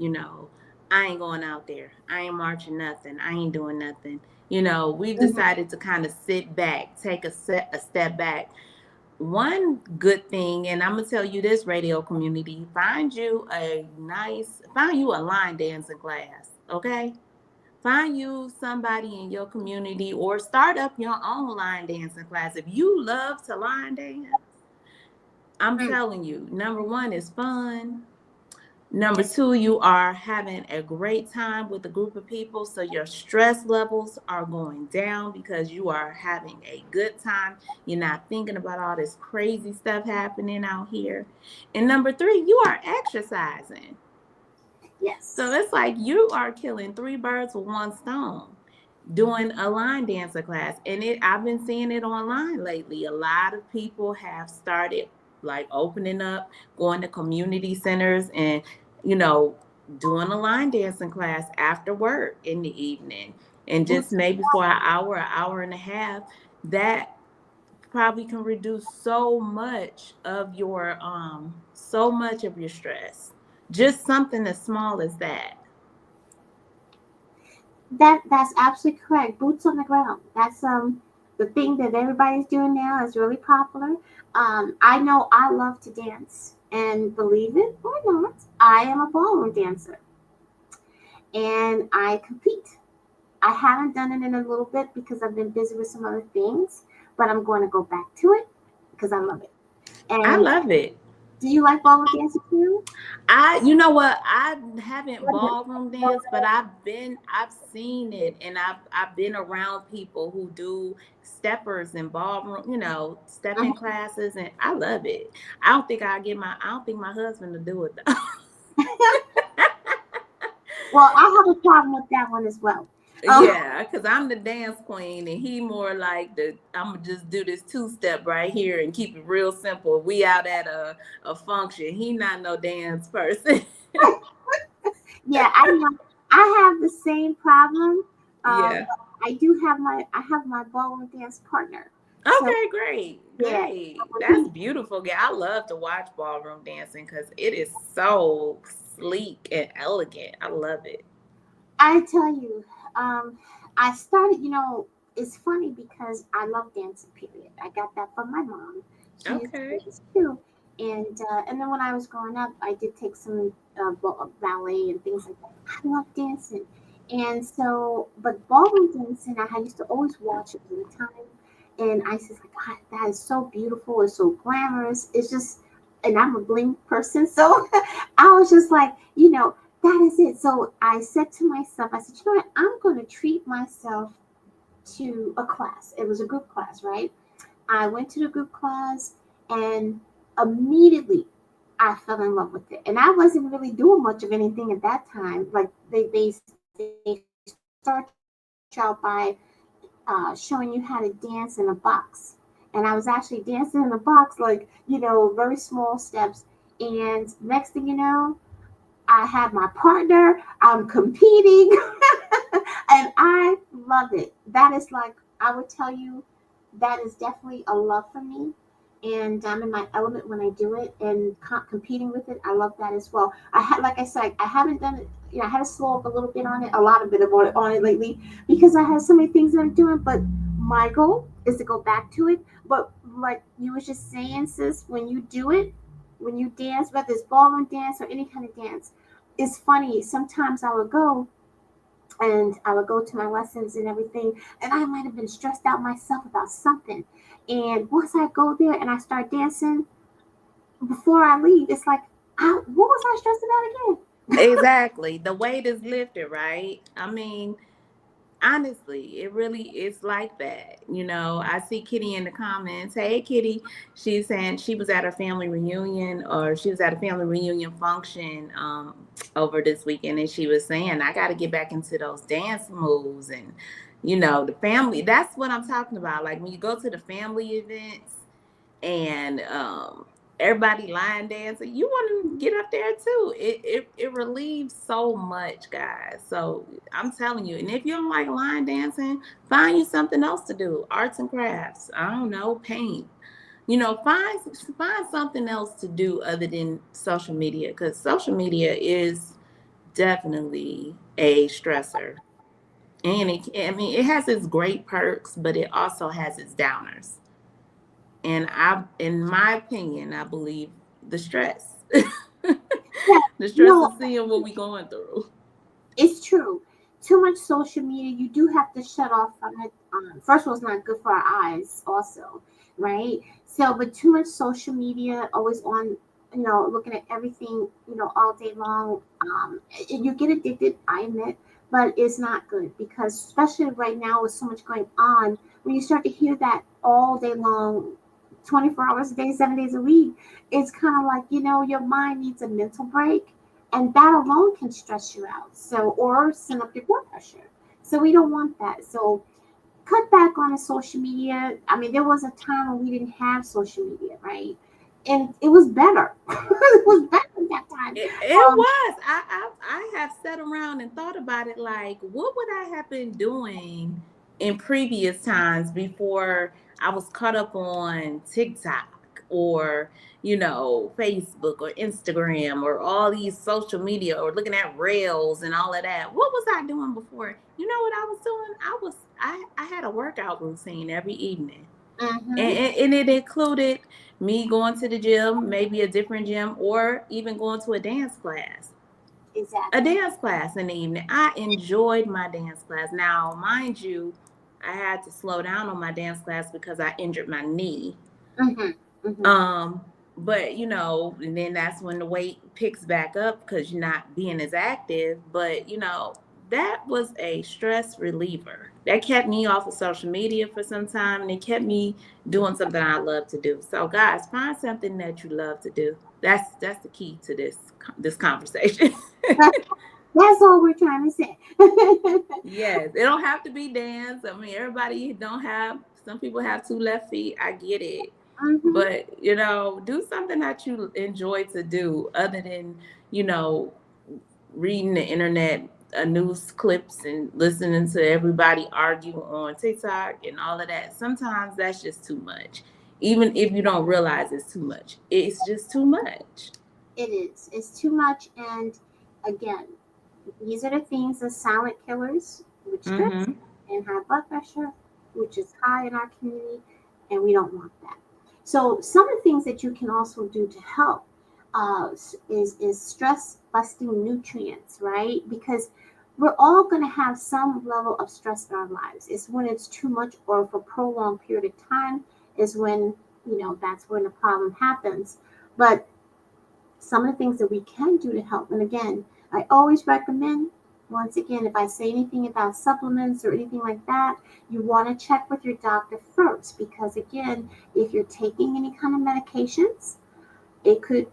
I ain't going out there. I ain't marching nothing. I ain't doing nothing. We've Mhm. decided to kind of sit back, take a step back. One good thing, and I'm gonna tell you this, radio community, find you a line dancing class, okay? Find you somebody in your community or start up your own line dancing class. If you love to line dance, I'm telling you, number one is fun. Number two, you are having a great time with a group of people, so your stress levels are going down because you are having a good time. You're not thinking about all this crazy stuff happening out here. And number three, you are exercising. Yes. So it's like you are killing three birds with one stone doing a line dancer class. And I've been seeing it online lately. A lot of people have started like opening up, going to community centers and, doing a line dancing class after work in the evening. And just maybe for an hour and a half, that probably can reduce so much of your stress. Just something as small as that. That's absolutely correct. Boots on the ground. That's the thing that everybody's doing now is really popular. I know I love to dance, and believe it or not, I am a ballroom dancer, and I compete. I haven't done it in a little bit because I've been busy with some other things, but I'm going to go back to it because I love it. And I love it. Do you like ballroom dancing too? You know what? I haven't ballroom danced, but I've seen it, and I've been around people who do steppers and ballroom, stepping classes, and I love it. I don't think I don't think my husband will do it though. Well, I have a problem with that one as well. Yeah, because I'm the dance queen, and he more like I'm gonna just do this two-step right here and keep it real simple. We out at a function. He not no dance person. Yeah, I know. I have the same problem. Yeah. I have my ballroom dance partner. Okay, great. That's beautiful. Yeah, I love to watch ballroom dancing because it is so sleek and elegant. I love it. I tell you, I started, it's funny because I love dancing, period. I got that from my mom. She used to dance too. And then when I was growing up, I did take some ballet and things like that. I love dancing. And so, but ballroom dancing, I used to always watch it all the time. And I was just like, God, that is so beautiful. It's so glamorous. It's just, and I'm a bling person. So I was just like, that is it. So I said to myself, I said, you know what? I'm going to treat myself to a class. It was a group class, right? I went to the group class and immediately I fell in love with it. And I wasn't really doing much of anything at that time. Like they start out by showing you how to dance in a box. And I was actually dancing in a box, like, very small steps. And next thing you know, I have my partner, I'm competing, and I love it. That is like, I would tell you, that is definitely a love for me. And I'm in my element when I do it, and competing with it, I love that as well. Like I said, I haven't done it, I had to slow up a little bit on it, a lot of bit on it lately, because I have so many things that I'm doing, but my goal is to go back to it. But like you was just saying, sis, when you do it, when you dance, whether it's ballroom dance or any kind of dance, it's funny. Sometimes I would go to my lessons and everything, and I might have been stressed out myself about something. And once I go there and I start dancing, before I leave, it's like, what was I stressed about again? Exactly. The weight is lifted, right? I mean, honestly, it really is like that. I see Kitty in the comments. Hey, Kitty. She's saying she was at a family reunion, or she was at a family reunion function over this weekend, and she was saying, I got to get back into those dance moves. And, the family, that's what I'm talking about. Like when you go to the family events and everybody line dancing, you want to get up there too. It relieves so much, guys. So I'm telling you, and if you don't like line dancing, find you something else to do. Arts and crafts, I don't know, paint. Find something else to do other than social media, because social media is definitely a stressor. And it has its great perks, but it also has its downers. And in my opinion, I believe the stress, the stress of seeing what we're going through. It's true. too much social media, you do have to shut off from it. First of all, it's not good for our eyes also, right? So, but too much social media, always on, looking at everything, all day long. You get addicted, I admit, but it's not good because especially right now with so much going on, when you start to hear that all day long, 24 hours a day, 7 days a week, it's kind of like, your mind needs a mental break, and that alone can stress you out. So, or send up your blood pressure. So we don't want that. So cut back on the social media. I mean, there was a time when we didn't have social media, right? And it was better. It was better at that time. It was. I have sat around and thought about it like, what would I have been doing in previous times before I was caught up on TikTok or, Facebook or Instagram or all these social media or looking at Reels and all of that. What was I doing before? You know what I was doing? I had a workout routine every evening. And it included me going to the gym, maybe a different gym, or even going to a dance class. Exactly. A dance class in the evening. I enjoyed my dance class. Now, mind you, I had to slow down on my dance class because I injured my knee. But and then that's when the weight picks back up because you're not being as active. But that was a stress reliever. That kept me off of social media for some time, and it kept me doing something I love to do. So, guys, find something that you love to do. That's the key to this conversation. That's all we're trying to say. Yes, it don't have to be dance. I mean, everybody don't have. Some people have two left feet. I get it. But do something that you enjoy to do other than reading the internet, news clips, and listening to everybody argue on TikTok and all of that. Sometimes that's just too much. Even if you don't realize it's too much, it's just too much. It is. It's too much. And again, these are the things the silent killers, which stress and high blood pressure, which is high in our community, and we don't want that. So some of the things that you can also do to help is stress busting nutrients, right? Because we're all going to have some level of stress in our lives. It's when it's too much or for a prolonged period of time is when, that's when the problem happens. But some of the things that we can do to help, and again, I always recommend, once again, if I say anything about supplements or anything like that, you want to check with your doctor first, because again, if you're taking any kind of medications, it could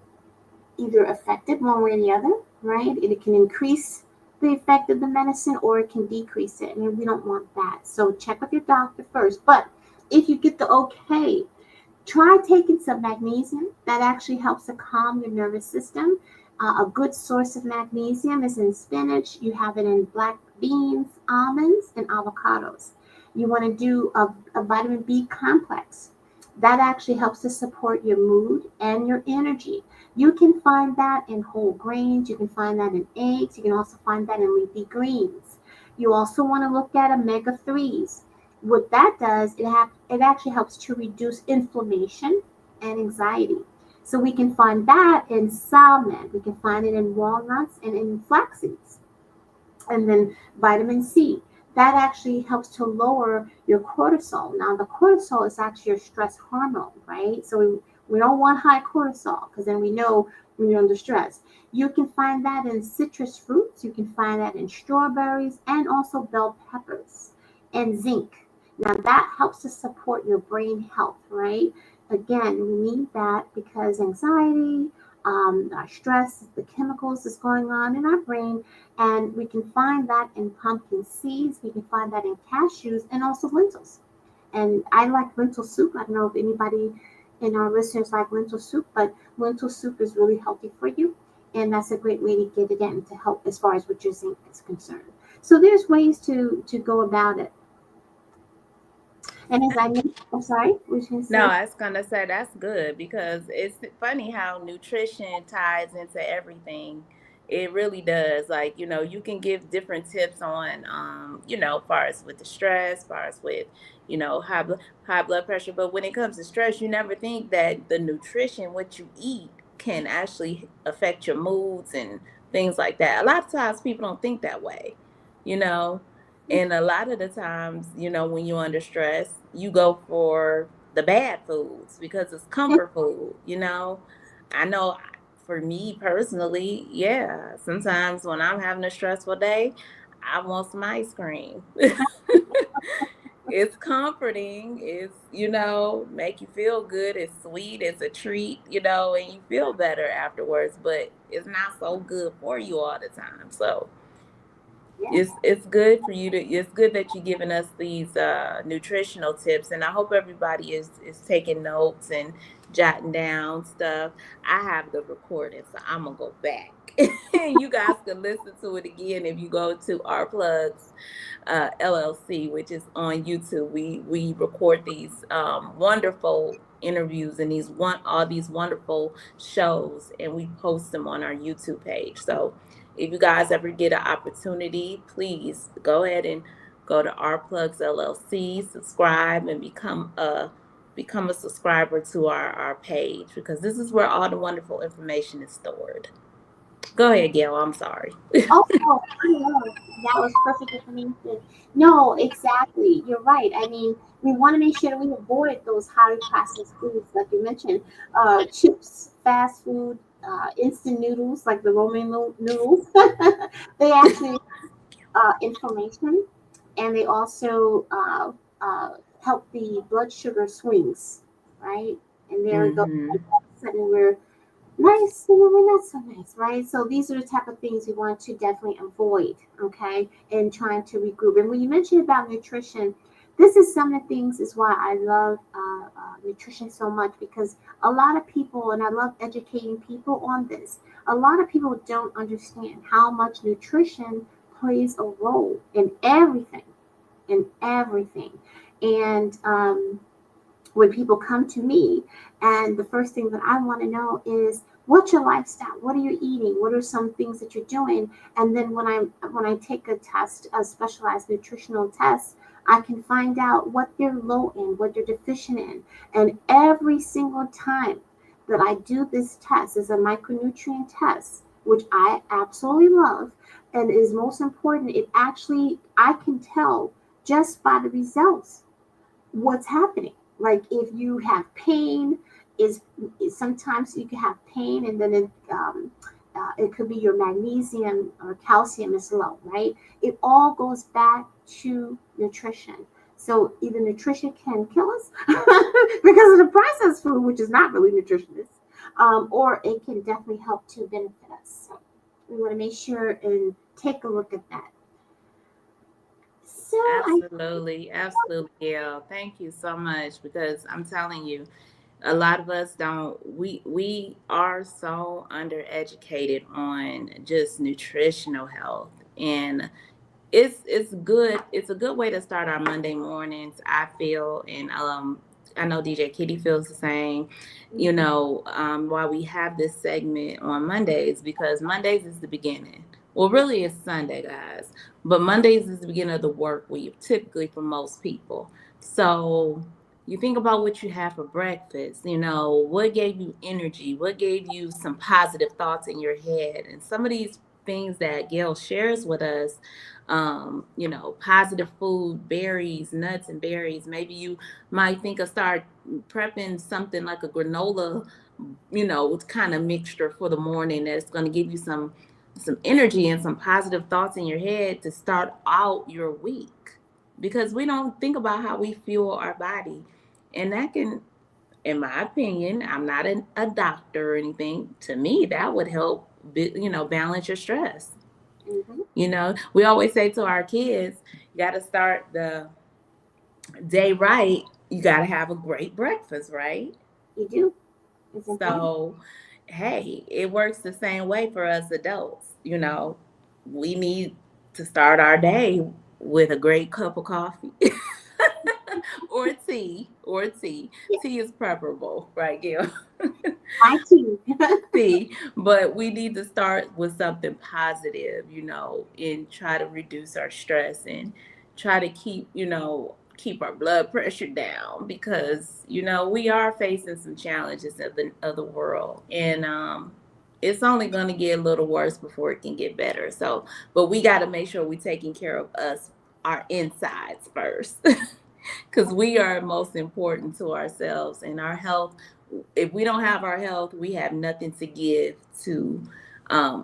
either affect it one way or the other, right? It can increase the effect of the medicine or it can decrease it, and we don't want that. So check with your doctor first. But if you get the okay, try taking some magnesium. That actually helps to calm your nervous system. A good source of magnesium is in spinach. You have it in black beans, almonds, and avocados. You want to do a vitamin B complex. That actually helps to support your mood and your energy. You can find that in whole grains. You can find that in eggs. You can also find that in leafy greens. You also want to look at omega-3s. What that does, it actually helps to reduce inflammation and anxiety. So we can find that in salmon. We can find it in walnuts and in flax seeds. And then vitamin C. That actually helps to lower your cortisol. Now, the cortisol is actually your stress hormone, right? So we don't want high cortisol because then we know when you're under stress. You can find that in citrus fruits. You can find that in strawberries and also bell peppers and zinc. Now, that helps to support your brain health, right? Again, we need that because anxiety, our stress, the chemicals that's going on in our brain, and we can find that in pumpkin seeds. We can find that in cashews and also lentils. And I like lentil soup. I don't know if anybody in our listeners like lentil soup, but lentil soup is really healthy for you. And that's a great way to get it in to help as far as what your zinc is concerned. So there's ways to go about it. And as I mentioned, I'm sorry, No, I was gonna say that's good because it's funny how nutrition ties into everything. It really does. Like, you can give different tips on, far as with the stress, far as with, high blood pressure. But when it comes to stress, you never think that the nutrition, what you eat, can actually affect your moods and things like that. A lot of times people don't think that way. you know. And a lot of the times, when you're under stress, you go for the bad foods because it's comfort food, I know for me personally, yeah, sometimes when I'm having a stressful day, I want some ice cream. It's comforting, it's, make you feel good, it's sweet, it's a treat, and you feel better afterwards, but it's not so good for you all the time. So it's good for you to it's good that you're giving us these nutritional tips, and I hope everybody is taking notes and jotting down stuff. I have the recording, so I'm gonna go back and you guys can listen to it again if you go to our plugs LLC, which is on YouTube. We record these wonderful interviews and all these wonderful shows, and we post them on our YouTube page. So if you guys ever get an opportunity, please go ahead and go to Our Plugs LLC, subscribe, and become a subscriber to our page, because this is where all the wonderful information is stored. Go ahead, Gail. I'm sorry. Oh, no, that was perfect information. No, exactly. You're right. I mean, we want to make sure that we avoid those highly processed foods, like you mentioned, chips, fast food, instant noodles, like the noodles. They actually inflammation, and they also help the blood sugar swings, right? And there we go. Mm-hmm. All of a sudden, we're nice, we're not so nice, right? So these are the type of things we want to definitely avoid, okay? And trying to regroup. And when you mentioned about nutrition, this is some of the things is why I love nutrition so much, because a lot of people, and I love educating people on this, a lot of people don't understand how much nutrition plays a role in everything. And when people come to me, and the first thing that I want to know is, what's your lifestyle, what are you eating, what are some things that you're doing. And then when I take a test, a specialized nutritional test, I can find out what they're low in, what they're deficient in. And every single time that I do this test is a micronutrient test, which I absolutely love and is most important. It actually, I can tell just by the results what's happening. Like if you have pain, is sometimes you can have pain, and then it could be your magnesium or calcium is low, right? It all goes back to nutrition. So either nutrition can kill us because of the processed food, which is not really nutritious, or it can definitely help to benefit us. So we want to make sure and take a look at that. So Absolutely, absolutely, Gail. Thank you so much, because I'm telling you, a lot of us don't we are so undereducated on just nutritional health, and it's a good way to start our Monday mornings, I feel. And I know DJ Kitty feels the same, why we have this segment on Mondays, because Mondays is the beginning. Well, really, it's Sunday, guys, but Mondays is the beginning of the work week, typically for most people. So you think about what you have for breakfast, what gave you energy, what gave you some positive thoughts in your head. And some of these things that Gail shares with us, positive food, berries, nuts and berries. Maybe you might think of start prepping something like a granola, kind of mixture for the morning that's going to give you some energy and some positive thoughts in your head to start out your week, because we don't think about how we fuel our body. And that can, in my opinion, I'm not a doctor or anything, to me that would help balance your stress. We always say to our kids, you got to start the day right, you got to have a great breakfast, right? you do. It's important. So, hey, it works the same way for us adults. We need to start our day with a great cup of coffee or tea. Tea is preferable, right, Gail? My tea. See, but we need to start with something positive, and try to reduce our stress, and try to keep our blood pressure down, because we are facing some challenges of the world. And it's only going to get a little worse before it can get better. So, but we got to make sure we're taking care of us, our insides first, because we are most important to ourselves and our health. If we don't have our health, we have nothing to give to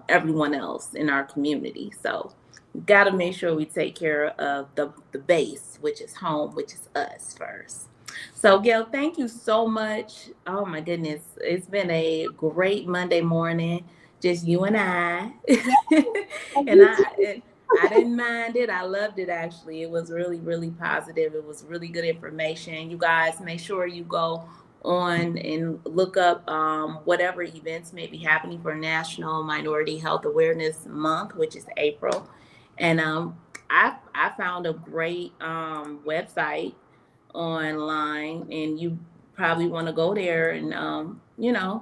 everyone else in our community. So, we got to make sure we take care of the base, which is home, which is us first. So, Gail, thank you so much. Oh my goodness, it's been a great Monday morning, just you and I. Yeah, and and you I, too. and I didn't mind it. I loved it actually. It was really, really positive. It was really good information. You guys, make sure you go on and look up whatever events may be happening for National Minority Health Awareness Month, which is April. And I found a great website online, and you probably want to go there and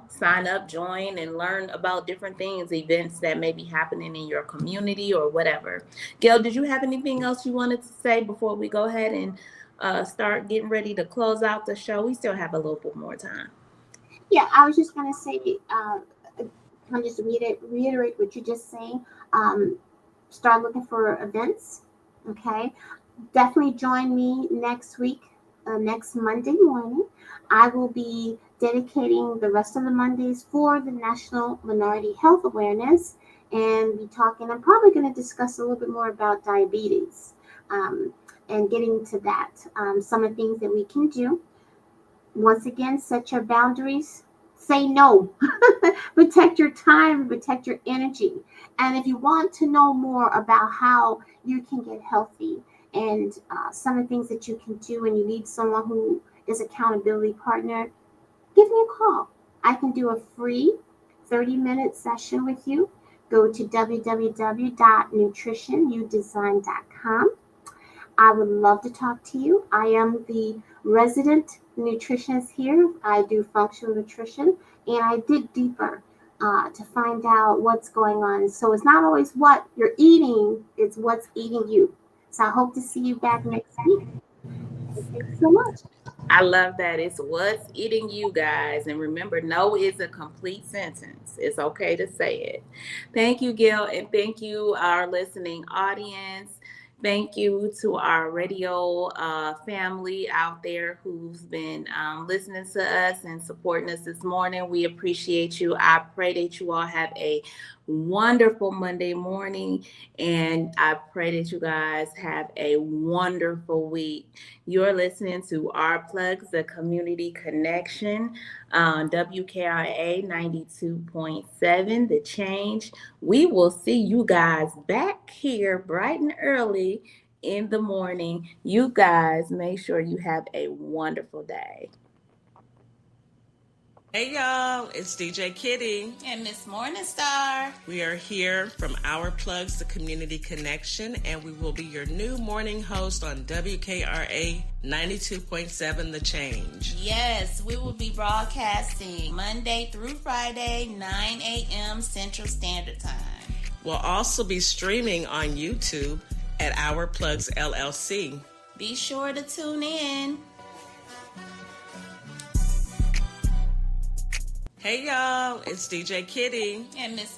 sign up, join, and learn about different things, events that may be happening in your community or whatever. Gail, did you have anything else you wanted to say before we go ahead and start getting ready to close out the show? We still have a little bit more time. Yeah, I was just going to say, kind of just reiterate what you just saying. Start looking for events. Okay, definitely join me next week, next Monday morning. I will be dedicating the rest of the Mondays for the National Minority Health Awareness, and be talking. I'm probably going to discuss a little bit more about diabetes, and getting to that. Some of the things that we can do. Once again, set your boundaries. Say no. Protect your time, protect your energy. And if you want to know more about how you can get healthy and some of the things that you can do, and you need someone who is accountability partner, give me a call. I can do a free 30-minute session with you. Go to www.nutritionudesign.com. I would love to talk to you. I am the resident nutritionist here. I do functional nutrition, and I dig deeper to find out what's going on. So it's not always what you're eating, it's what's eating you. So I hope to see you back next week. Thanks so much. I love that. It's what's eating you, guys. And remember, no is a complete sentence. It's okay to say it. Thank you, Gil. And thank you, our listening audience. Thank you to our radio family out there who's been listening to us and supporting us this morning. We appreciate you. I pray that you all have a wonderful Monday morning, and I pray that you guys have a wonderful week. You're listening to Our Plugs, the Community Connection, on WKRA 92.7, The Change. We will see you guys back here bright and early in the morning. You guys make sure you have a wonderful day. Hey y'all, it's DJ Kitty and Miss Morningstar. We are here from Our Plugs, the Community Connection, and we will be your new morning host on WKRA 92.7 The Change. Yes, we will be broadcasting Monday through Friday, 9 a.m. Central Standard Time. We'll also be streaming on YouTube at Our Plugs LLC. Be sure to tune in. Hey y'all, it's DJ Kitty and Miss